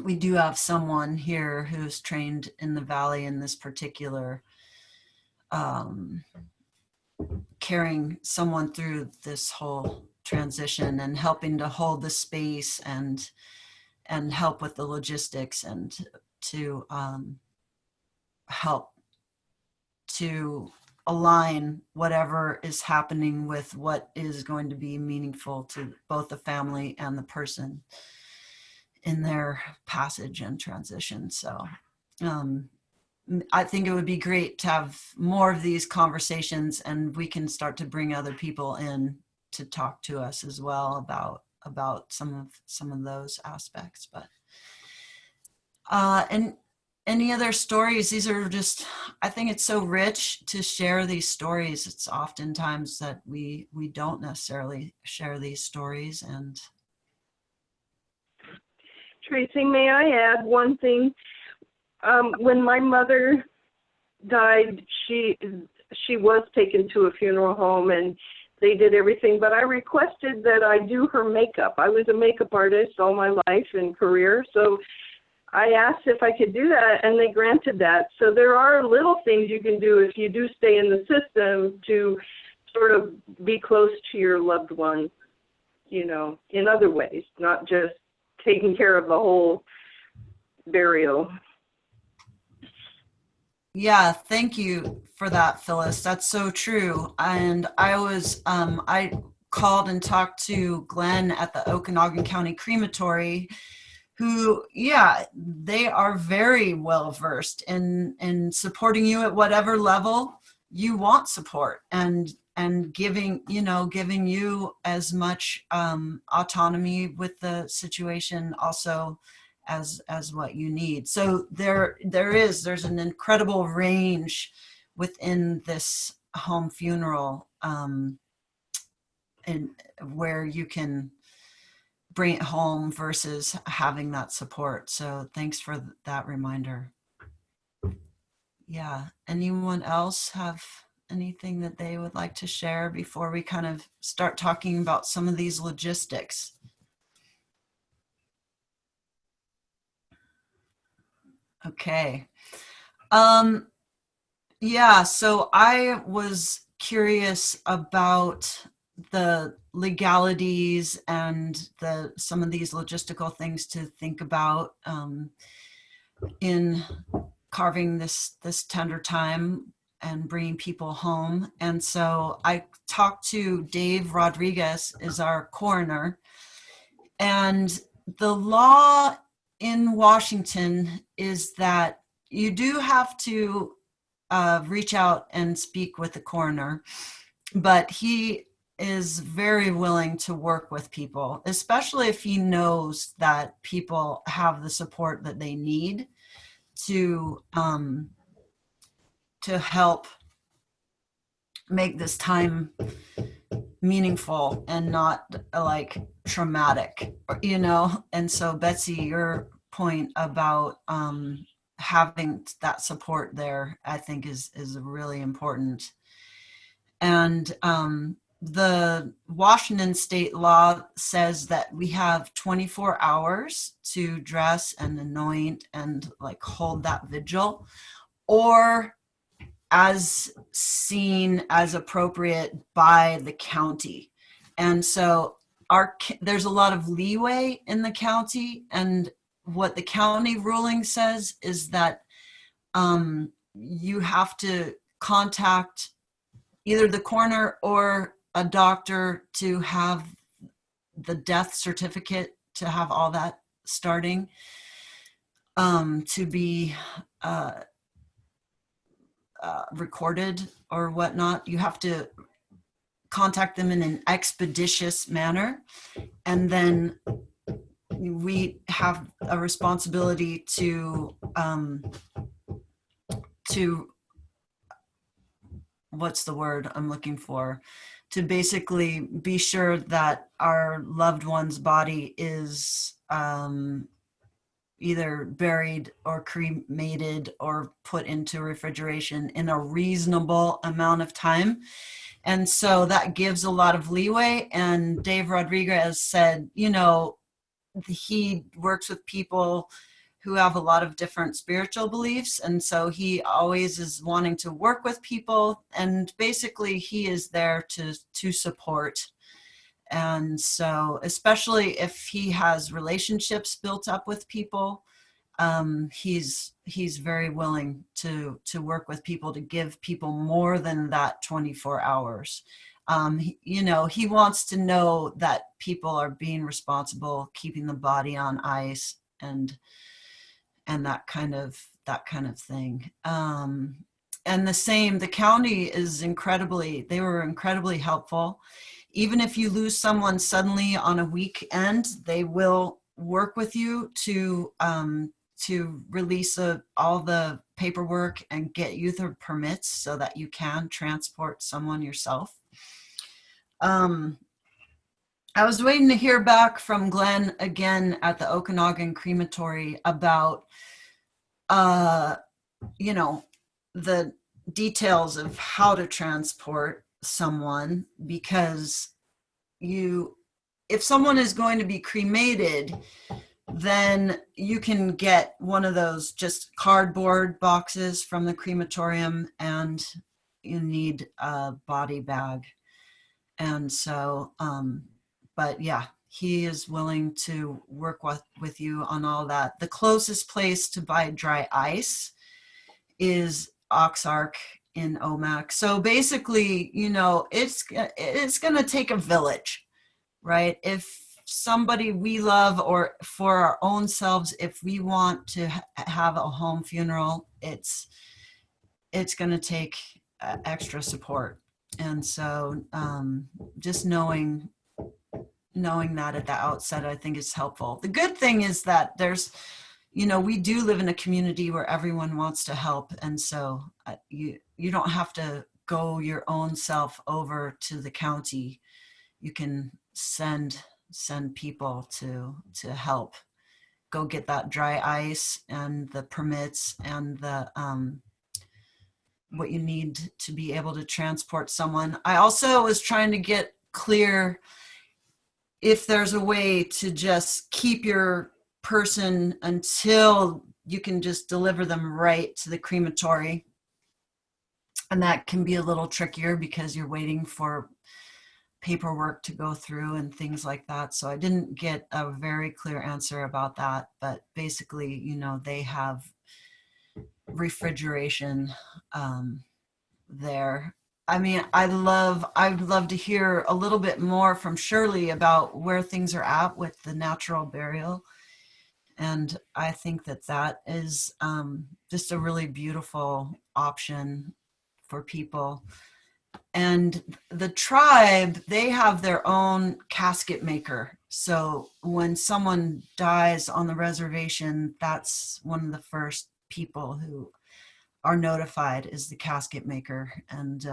we do have someone here who's trained in the Valley in this particular carrying someone through this whole transition and helping to hold the space and help with the logistics and to help to align whatever is happening with what is going to be meaningful to both the family and the person in their passage and transition. So I think it would be great to have more of these conversations, and we can start to bring other people in to talk to us as well about some of those aspects. But and any other stories? These are just, I think it's so rich to share these stories. It's oftentimes that we don't necessarily share these stories. And Tracy, may I add one thing? When my mother died, she was taken to a funeral home and they did everything, but I requested that I do her makeup. I was a makeup artist all my life and career, so I asked if I could do that, and they granted that. So there are little things you can do if you do stay in the system to sort of be close to your loved one, you know, in other ways, not just taking care of the whole burial. Yeah, thank you for that, Phyllis. That's so true. And I called and talked to Glenn at the Okanagan County Crematory, who, yeah, they are very well versed in supporting you at whatever level you want support, and giving you as much autonomy with the situation also as what you need. So there's an incredible range within this home funeral, and where you can bring it home versus having that support. So thanks for that reminder. Yeah. Anyone else have anything that they would like to share before we kind of start talking about some of these logistics? Okay. Yeah, so I was curious about the legalities and some of these logistical things to think about in carving this tender time and bringing people home. And so I talked to Dave Rodriguez, is our coroner, and the law in Washington is that you do have to reach out and speak with the coroner, but he is very willing to work with people, especially if he knows that people have the support that they need to help make this time meaningful and not like traumatic, And so Betsy, your point about having that support there, I think is really important. And the Washington state law says that we have 24 hours to dress and anoint and like hold that vigil, or as seen as appropriate by the county. And so there's a lot of leeway in the county, and what the county ruling says is that you have to contact either the coroner or a doctor to have the death certificate, to have all that starting, to be recorded or whatnot. You have to contact them in an expeditious manner, and then we have a responsibility to what's the word I'm looking for, to basically be sure that our loved one's body is either buried or cremated or put into refrigeration in a reasonable amount of time. And so that gives a lot of leeway. And Dave Rodriguez said, he works with people who have a lot of different spiritual beliefs. And so he always is wanting to work with people. And basically he is there to support. And so, especially if he has relationships built up with people, he's very willing to work with people, to give people more than that 24 hours. He wants to know that people are being responsible, keeping the body on ice, and that kind of thing. And the county they were incredibly helpful. Even if you lose someone suddenly on a weekend, they will work with you to release all the paperwork and get you the permits so that you can transport someone yourself. I was waiting to hear back from Glenn again at the Okanagan Crematory about, the details of how to transport someone, because if someone is going to be cremated, then you can get one of those just cardboard boxes from the crematorium, and you need a body bag. And so, but yeah, he is willing to work with you on all that. The closest place to buy dry ice is Oxark in OMAC. So basically, you know, it's going to take a village, right? If somebody we love, or for our own selves, if we want to have a home funeral, it's going to take extra support. And so just knowing that at the outset, I think is helpful. The good thing is that there's, you know, we do live in a community where everyone wants to help. And so you don't have to go your own self over to the county. You can send people to help go get that dry ice and the permits and the what you need to be able to transport someone. I also was trying to get clear if there's a way to just keep your person until you can just deliver them right to the crematory. And that can be a little trickier because you're waiting for paperwork to go through and things like that. So I didn't get a very clear answer about that, but basically, you know, they have refrigeration there. I mean, I'd love to hear a little bit more from Shirley about where things are at with the natural burial. And I think that is just a really beautiful option for people. And the tribe, they have their own casket maker. So when someone dies on the reservation, that's one of the first people who are notified is the casket maker. And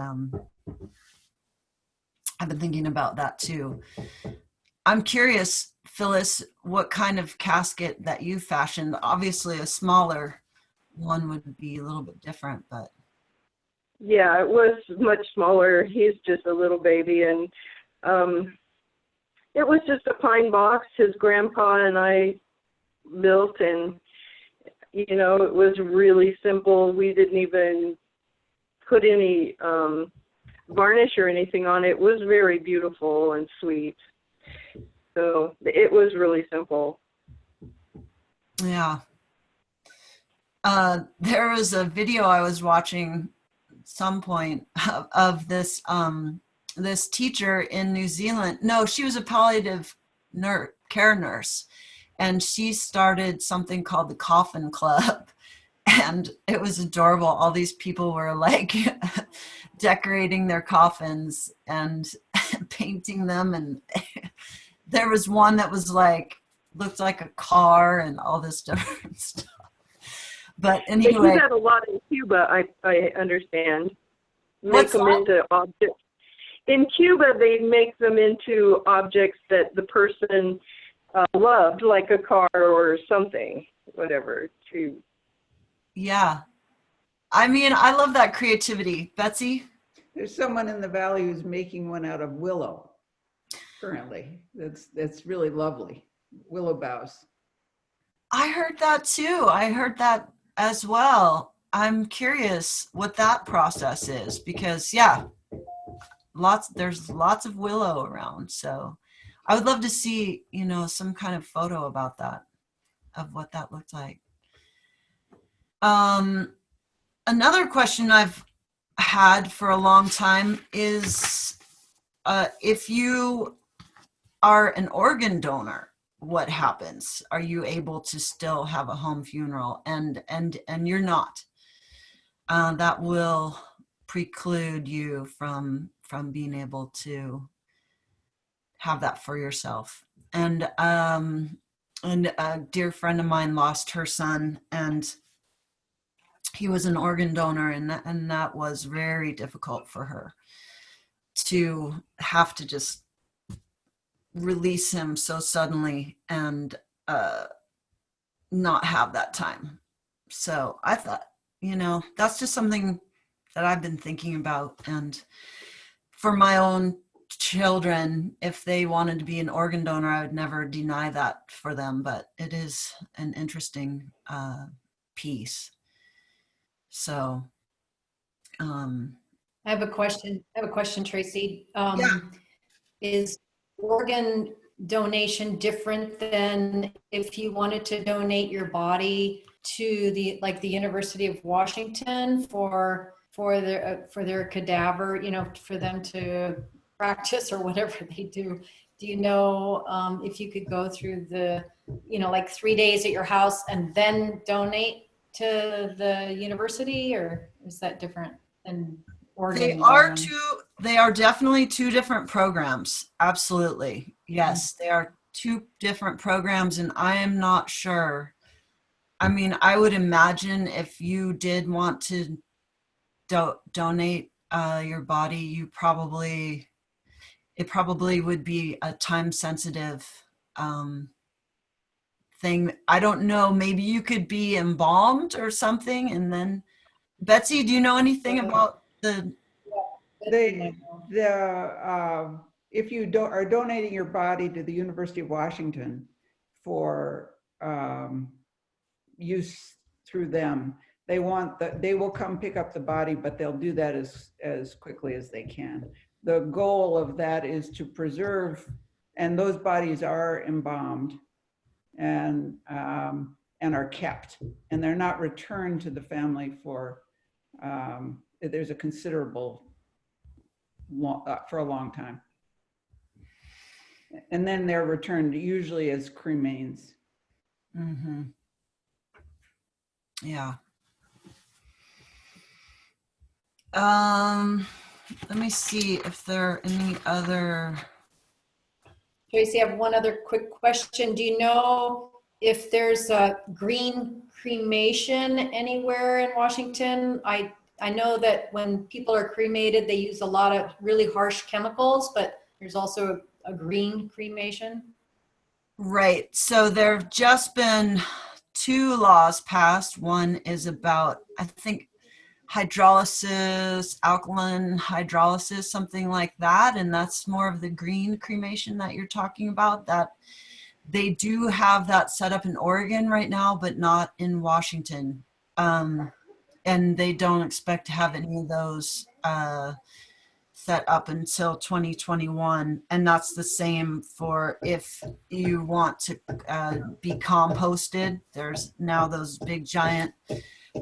I've been thinking about that too. I'm curious, Phyllis, what kind of casket that you fashioned? Obviously a smaller one would be a little bit different, but. Yeah, it was much smaller. He's just a little baby, and it was just a pine box his grandpa and I built, and you know, it was really simple. We didn't even put any varnish or anything on it. It was very beautiful and sweet. So it was really simple. Yeah. There was a video I was watching some point of this this teacher in New Zealand. No, she was a palliative care nurse, and she started something called the Coffin Club, and it was adorable. All these people were like decorating their coffins and painting them, and there was one that was like looked like a car and all this different stuff. But anyway, they do that a lot in Cuba, I understand. Make them into objects. In Cuba, they make them into objects that the person loved, like a car or something, whatever. Yeah. I mean, I love that creativity. Betsy? There's someone in the valley who's making one out of willow currently. That's really lovely. Willow boughs. I heard that too. I heard that as well. I'm curious what that process is because yeah, there's lots of willow around. So I would love to see, you know, some kind of photo about that, of what that looked like. Another question I've had for a long time is if you are an organ donor, what happens? Are you able to still have a home funeral? And you're not. That will preclude you from being able to have that for yourself. And a dear friend of mine lost her son, and he was an organ donor, and that was very difficult for her to have to just release him so suddenly and not have that time. So I thought, you know, that's just something that I've been thinking about. And for my own children, if they wanted to be an organ donor, I would never deny that for them, but it is an interesting piece. So I have a question, Tracy. Yeah. Is organ donation different than if you wanted to donate your body to the, like the University of Washington for their cadaver, you know, for them to practice or whatever they do. Do you know if you could go through the, you know, like 3 days at your house and then donate to the university, or is that different than organ donor? They are definitely two different programs. Absolutely. Yes, they are two different programs, and I am not sure. I mean, I would imagine if you did want to donate your body, it probably would be a time sensitive thing. I don't know, maybe you could be embalmed or something. And then, Betsy, do you know anything about the? If you are donating your body to the University of Washington for use through them, they will come pick up the body, but they'll do that as quickly as they can. The goal of that is to preserve, and those bodies are embalmed and are kept, and they're not returned to the family for there's a considerable for a long time, and then they're returned usually as cremains. Mm-hmm. Yeah. Let me see if there are any other. Tracy, I have one other quick question. Do you know if there's a green cremation anywhere in Washington? I know that when people are cremated, they use a lot of really harsh chemicals, but there's also a green cremation. Right. So there have just been 2 laws passed. One is about, I think, hydrolysis, alkaline hydrolysis, something like that. And that's more of the green cremation that you're talking about. That they do have that set up in Oregon right now, but not in Washington. And they don't expect to have any of those set up until 2021. And that's the same for if you want to be composted. There's now those big giant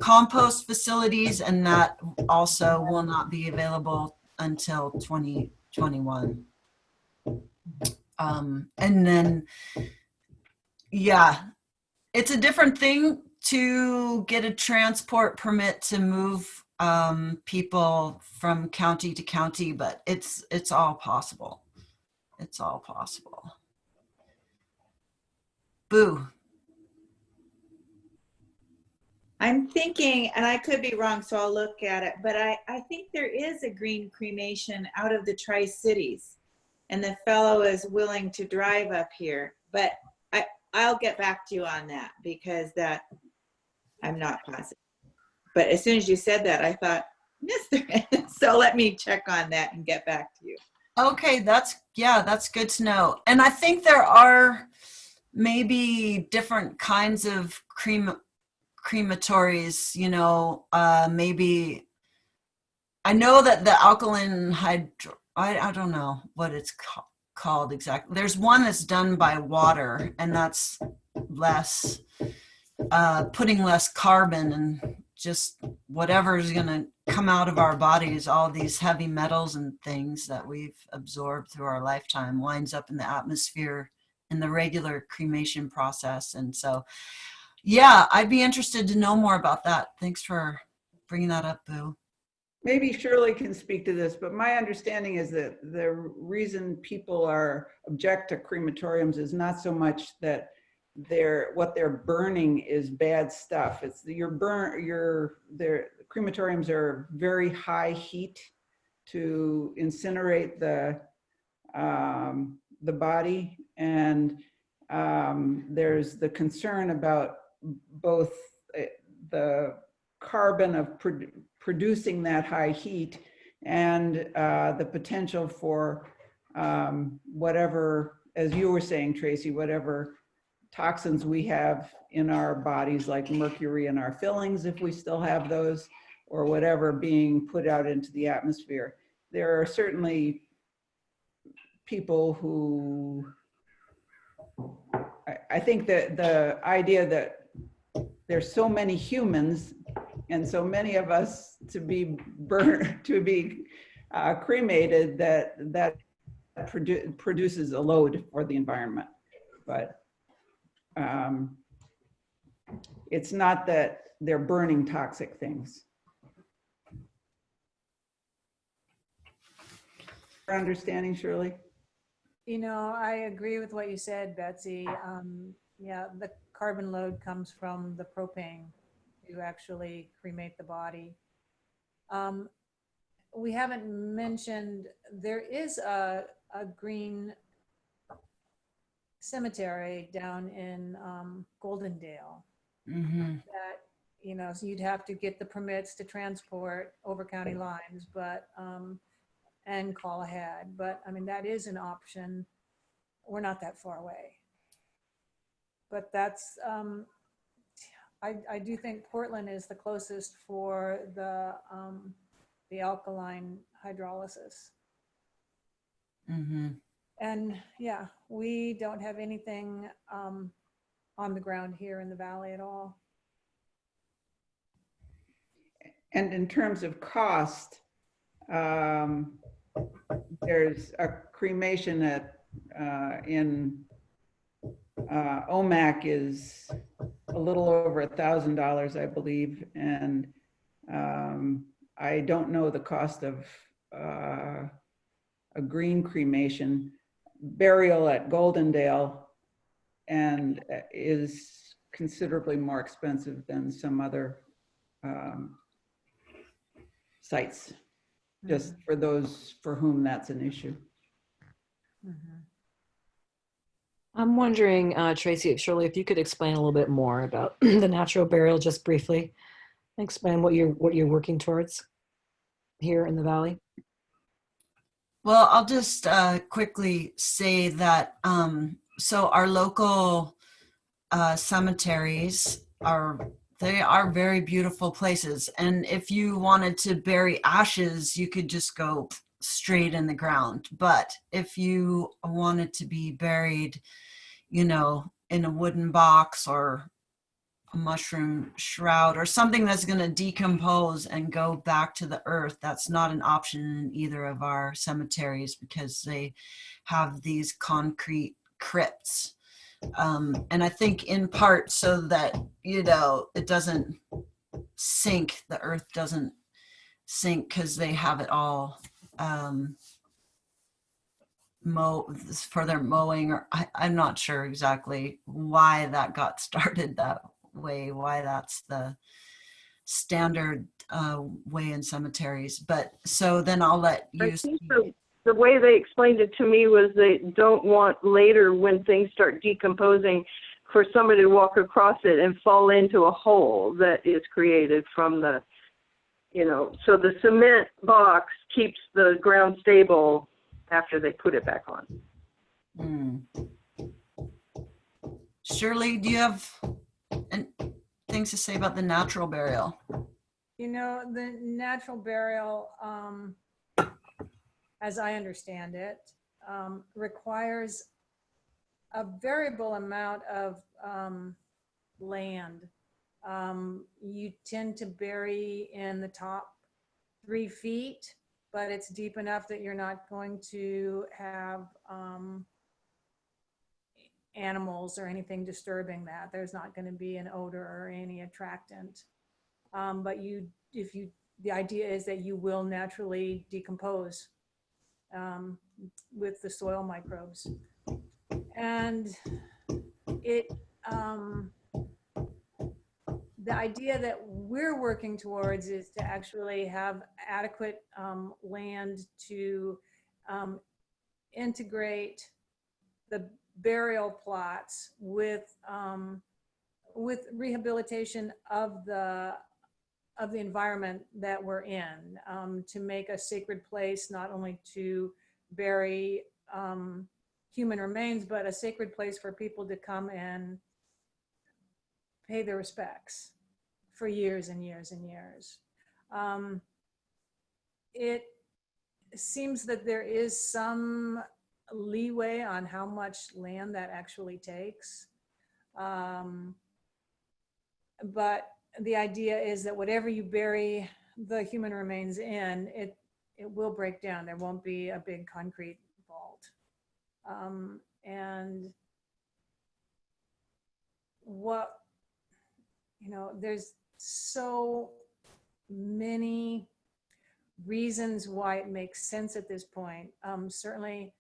compost facilities, and that also will not be available until 2021. And then, yeah, it's a different thing to get a transport permit to move people from county to county, but it's all possible. It's all possible. Boo. I'm thinking, and I could be wrong, so I'll look at it, but I think there is a green cremation out of the Tri-Cities, and the fellow is willing to drive up here. But I'll get back to you on that, because that I'm not positive. But as soon as you said that, I thought, yes, there is. So let me check on that and get back to you. Okay, that's good to know. And I think there are maybe different kinds of crematories, you know, maybe I know that the alkaline I don't know what it's called exactly. There's one that's done by water, and that's less putting less carbon, and just whatever is going to come out of our bodies, all these heavy metals and things that we've absorbed through our lifetime, winds up in the atmosphere in the regular cremation process. And so, yeah, I'd be interested to know more about that. Thanks for bringing that up, Boo. Maybe Shirley can speak to this, but my understanding is that the reason people object to crematoriums is not so much that what they're burning is bad stuff. It's crematoriums are very high heat to incinerate the body, and there's the concern about both the carbon of producing that high heat and the potential for whatever, as you were saying, Tracy, whatever toxins we have in our bodies, like mercury in our fillings, if we still have those, or whatever being put out into the atmosphere. There are certainly people who, I think that the idea that there's so many humans and so many of us to be burned, to be cremated, that produces a load for the environment. But it's not that they're burning toxic things. Understanding, Shirley? You know, I agree with what you said, Betsy. Yeah, the carbon load comes from the propane to actually cremate the body. We haven't mentioned, there is a green cemetery down in Goldendale that, you know, so you'd have to get the permits to transport over county lines, but and call ahead. But I mean, that is an option. We're not that far away. But that's, I do think Portland is the closest for the alkaline hydrolysis. And yeah, we don't have anything on the ground here in the valley at all. And in terms of cost, there's a cremation at in OMAC is a little over $1,000, I believe, and I don't know the cost of a green cremation. Burial at Goldendale and is considerably more expensive than some other sites, just for those for whom that's an issue. I'm wondering, Tracy, Shirley, if you could explain a little bit more about the natural burial, just briefly. Explain what you're working towards here in the valley. Well, I'll just quickly say that so our local cemeteries are very beautiful places, and if you wanted to bury ashes, you could just go straight in the ground. But if you wanted to be buried, you know, in a wooden box or a mushroom shroud or something that's going to decompose and go back to the earth, that's not an option in either of our cemeteries because they have these concrete crypts. And I think in part so that, you know, it doesn't sink, the earth doesn't sink, because they have it all for their mowing, or I'm not sure exactly why that got started that way, why that's the standard way in cemeteries. But so then I'll let you. I think the way they explained it to me was they don't want later, when things start decomposing, for somebody to walk across it and fall into a hole that is created from the, you know, so the cement box keeps the ground stable after they put it back on. Shirley, do you have things to say about the natural burial? You know, the natural burial, as I understand it, requires a variable amount of land. You tend to bury in the top 3 feet, but it's deep enough that you're not going to have animals or anything disturbing that. There's not going to be an odor or any attractant. But the idea is that you will naturally decompose with the soil microbes. And the idea that we're working towards is to actually have adequate land to integrate the burial plots with rehabilitation of the environment that we're in, to make a sacred place not only to bury human remains, but a sacred place for people to come and pay their respects for years and years and years. It seems that there is some leeway on how much land that actually takes. but the idea is that whatever you bury the human remains in, it will break down. There won't be a big concrete vault. And what, there's so many reasons why it makes sense at this point. Certainly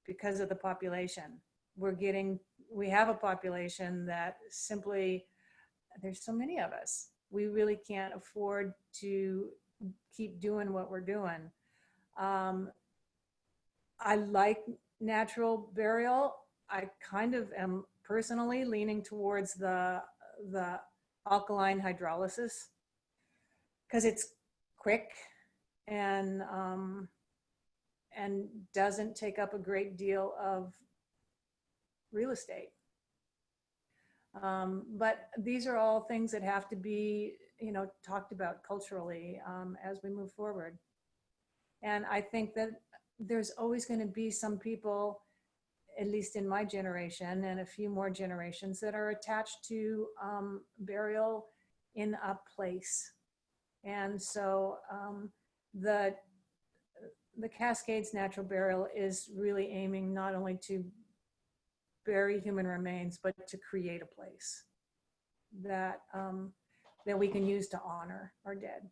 because of the population. We have a population that simply, there's so many of us. We really can't afford to keep doing what we're doing. I like natural burial. I kind of am personally leaning towards the alkaline hydrolysis because it's quick and doesn't take up a great deal of real estate. But these are all things that have to be, talked about culturally as we move forward. And I think that there's always going to be some people, at least in my generation and a few more generations, that are attached to burial in a place. And so the Cascades Natural Burial is really aiming not only to bury human remains, but to create a place that that we can use to honor our dead.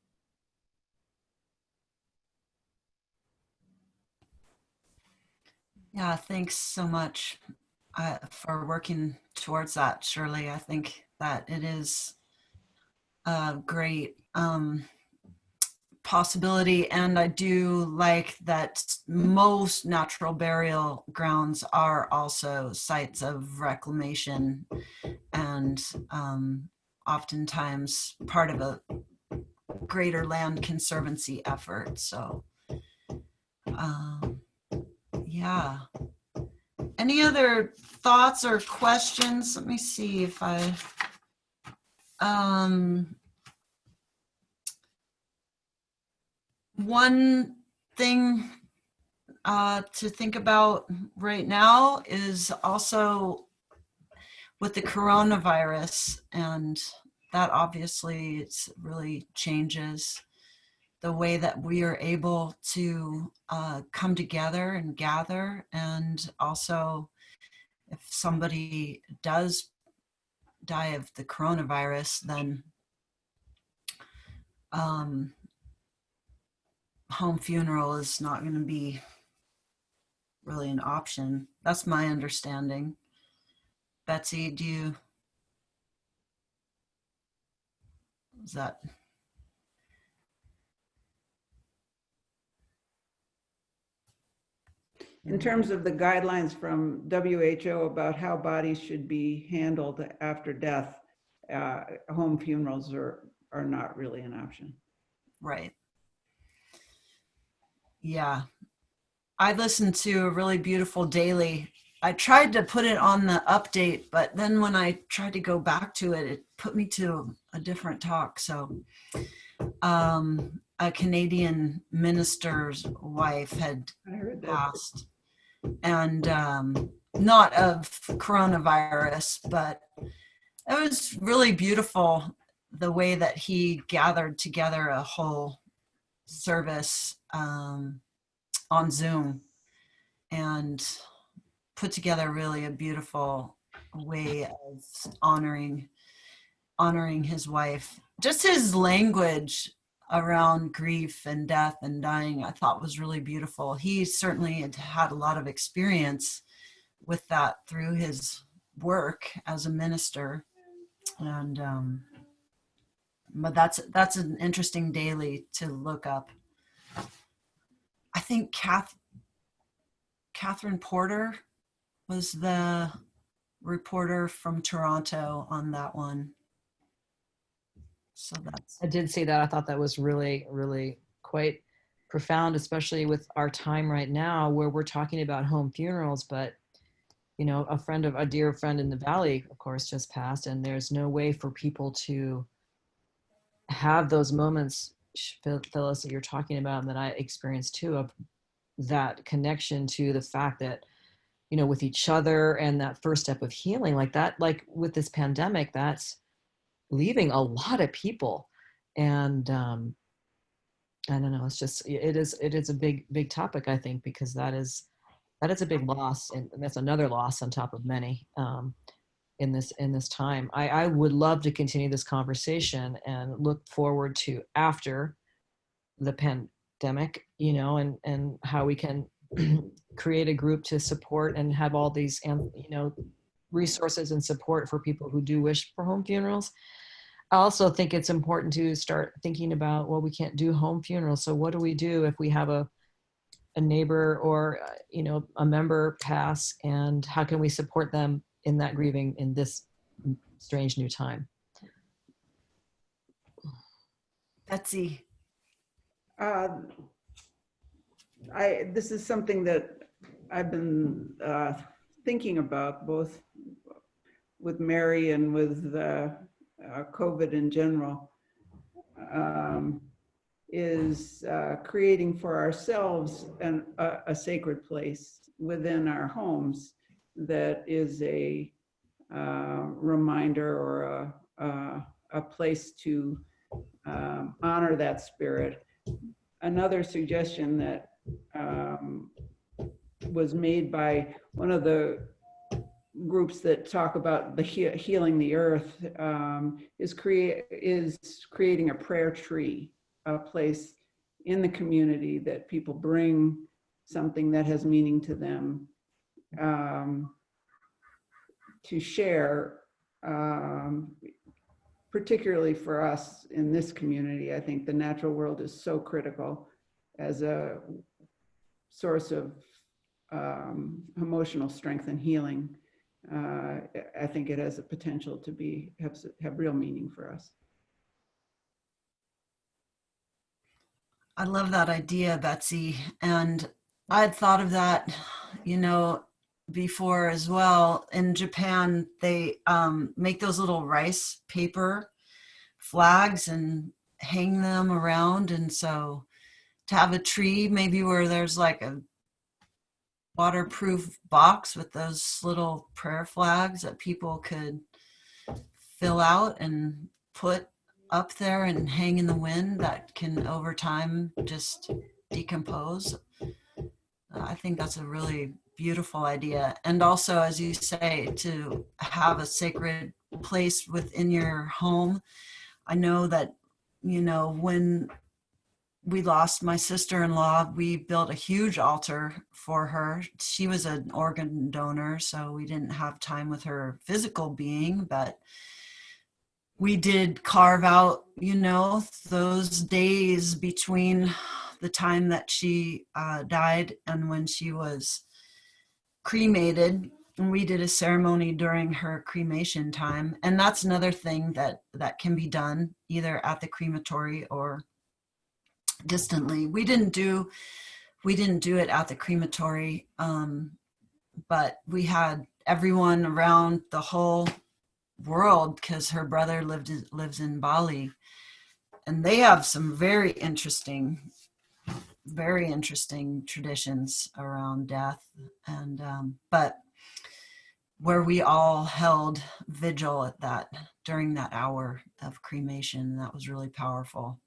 Yeah, thanks so much for working towards that, Shirley. I think that it is a great possibility, and I do like that most natural burial grounds are also sites of reclamation and oftentimes part of a greater land conservancy effort. So yeah. Any other thoughts or questions? Let me see if I, one thing to think about right now is also with the coronavirus, and that obviously it's really changes the way that we are able to come together and gather. And also, if somebody does die of the coronavirus, then home funeral is not going to be really an option. That's my understanding. Betsy, is that? In terms of the guidelines from WHO about how bodies should be handled after death, home funerals are not really an option. Right. Yeah. I listened to a really beautiful daily. I tried to put it on the update, but then when I tried to go back to it, it put me to a different talk. So a Canadian minister's wife had passed, and not of coronavirus, but it was really beautiful the way that he gathered together a whole service on Zoom and put together really a beautiful way of honoring his wife. Just his language around grief and death and dying, I thought was really beautiful. He certainly had a lot of experience with that through his work as a minister. And but that's an interesting daily to look up. I think Catherine Porter was the reporter from Toronto on that one. So I did see that. I thought that was really, really quite profound, especially with our time right now where we're talking about home funerals. But, a dear friend in the Valley, of course, just passed, and there's no way for people to have those moments, Phyllis, that you're talking about and that I experienced too, of that connection to the fact that, with each other and that first step of healing like that, like with this pandemic, that's leaving a lot of people. And I don't know, it is a big topic, I think, because that is a big loss, and that's another loss on top of many in this time. I would love to continue this conversation and look forward to after the pandemic, and how we can create a group to support and have all these, resources and support for people who do wish for home funerals. I also think it's important to start thinking about, well, we can't do home funerals. So what do we do if we have a neighbor or, a member pass, and how can we support them in that grieving in this strange new time? Betsy. This is something that I've been thinking about, both with Mary and with COVID in general, is creating for ourselves a sacred place within our homes that is a reminder or a place to honor that spirit. Another suggestion that was made by one of the groups that talk about the healing the earth is creating a prayer tree, a place in the community that people bring something that has meaning to them to share. Particularly for us in this community, I think the natural world is so critical as a source of emotional strength and healing. I think it has a potential to have real meaning for us. I love that idea, Betsy. And I'd thought of that, before as well. In Japan, they make those little rice paper flags and hang them around. And so to have a tree maybe where there's like a waterproof box with those little prayer flags that people could fill out and put up there and hang in the wind, that can over time just decompose. I think that's a really beautiful idea. And also, as you say, to have a sacred place within your home. I know that, when we lost my sister-in-law, we built a huge altar for her. She was an organ donor, so we didn't have time with her physical being, but we did carve out, those days between the time that she died and when she was cremated. And we did a ceremony during her cremation time. And that's another thing that can be done either at the crematory or distantly. We didn't do it at the crematory, but we had everyone around the whole world, because her brother lives in Bali, and they have some very interesting traditions around death, and but where we all held vigil during that hour of cremation. That was really powerful.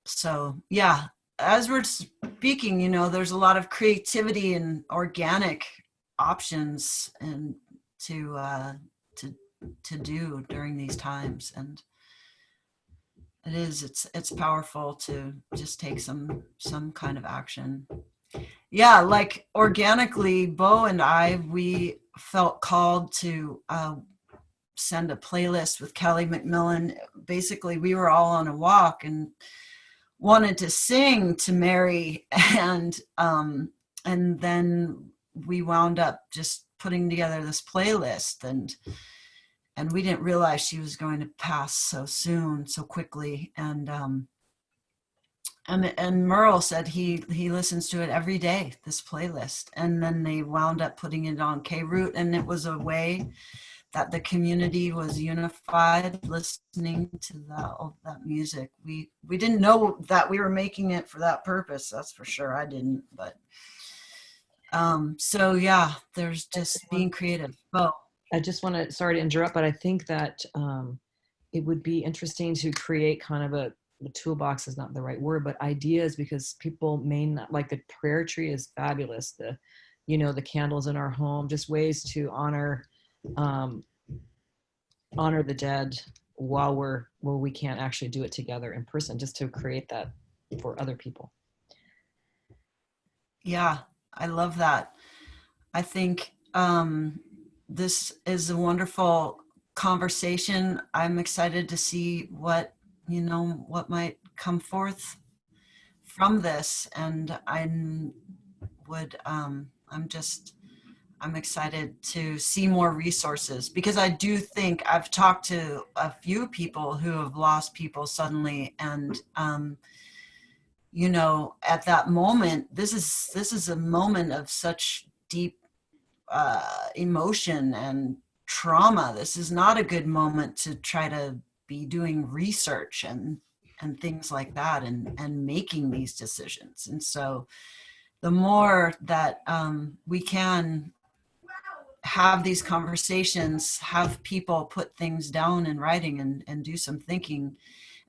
So yeah, as we're speaking, there's a lot of creativity and organic options and to do during these times, and it's powerful to just take some kind of action. Yeah, like organically, Bo and we felt called to send a playlist with Kelly McMillan. Basically, we were all on a walk and wanted to sing to Mary, and then we wound up just putting together this playlist, and we didn't realize she was going to pass so soon, so quickly. And Merle said he listens to it every day, this playlist. And then they wound up putting it on K-Root, and it was a way that the community was unified listening to that music. We didn't know that we were making it for that purpose, that's for sure. I didn't, but so yeah, there's just being creative. Oh, I just want to, sorry to interrupt, but I think that it would be interesting to create kind of the toolbox is not the right word, but ideas, because people may not, like the prayer tree is fabulous. The, you know, the candles in our home, just ways to honor the dead while we can't actually do it together in person, just to create that for other people. Yeah, I love that. I think this is a wonderful conversation. I'm excited to see what might come forth from this, and I'm excited to see more resources, because I do think I've talked to a few people who have lost people suddenly, and at that moment, this is a moment of such deep emotion and trauma. This is not a good moment to try to be doing research and things like that, and making these decisions. And so the more that we can have these conversations, have people put things down in writing and do some thinking,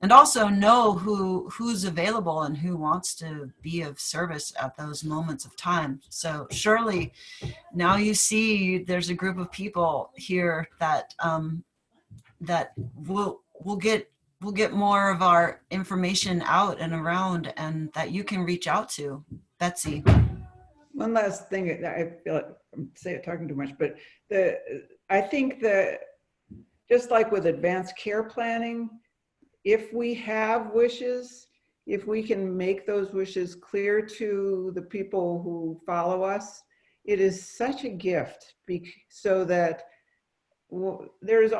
and also know who's available and who wants to be of service at those moments of time. So Shirley, now you see there's a group of people here that that will get more of our information out and around, and that you can reach out to. Betsy. One last thing, I feel like I'm talking too much, but I think that just like with advanced care planning, if we have wishes, if we can make those wishes clear to the people who follow us, it is such a gift, so that there's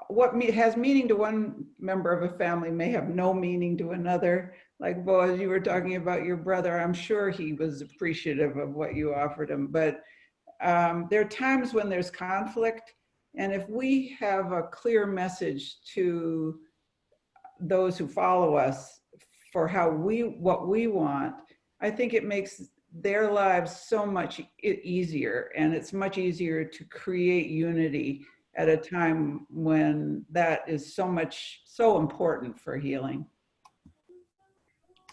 what has meaning to one member of a family may have no meaning to another. Like Boaz, you were talking about your brother. I'm sure he was appreciative of what you offered him, but there are times when there's conflict, and if we have a clear message to those who follow us for what we want, I think it makes their lives so much easier, and it's much easier to create unity at a time when that is so important for healing.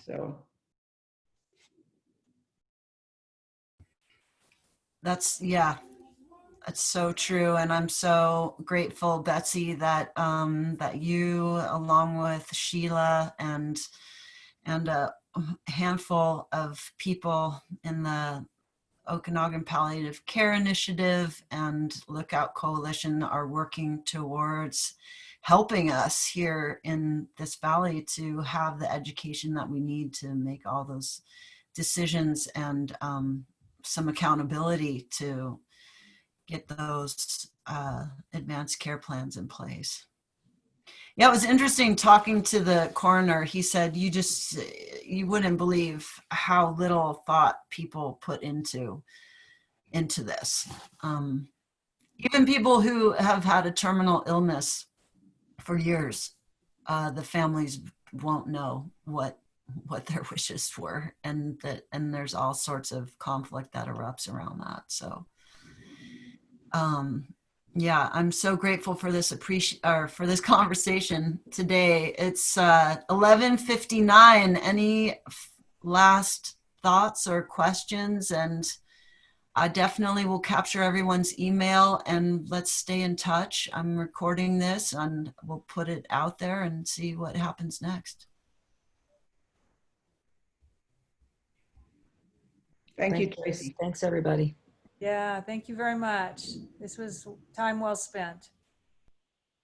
So That's so true. And I'm so grateful, Betsy, that you, along with Sheila and a handful of people in the Okanagan Palliative Care Initiative and Lookout Coalition, are working towards helping us here in this valley to have the education that we need to make all those decisions, and some accountability to get those advanced care plans in place. Yeah, it was interesting talking to the coroner. He said, you wouldn't believe how little thought people put into this. Even people who have had a terminal illness for years, the families won't know what their wishes were, and there's all sorts of conflict that erupts around that. So yeah, I'm so grateful for this for this conversation today. It's 11:59. Any last thoughts or questions? And I definitely will capture everyone's email, and let's stay in touch. I'm recording this, and we'll put it out there and see what happens next. thank you, Tracy. Thanks, everybody. Yeah, thank you very much. This was time well spent.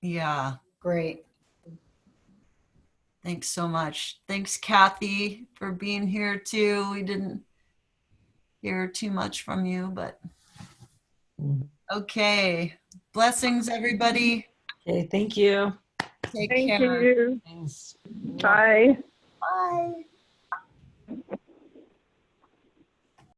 Yeah. Great. Thanks so much. Thanks, Kathy, for being here too. We didn't hear too much from you, but okay. Blessings, everybody. Okay, thank you. Take Thank care. you. Thanks. Bye. Bye.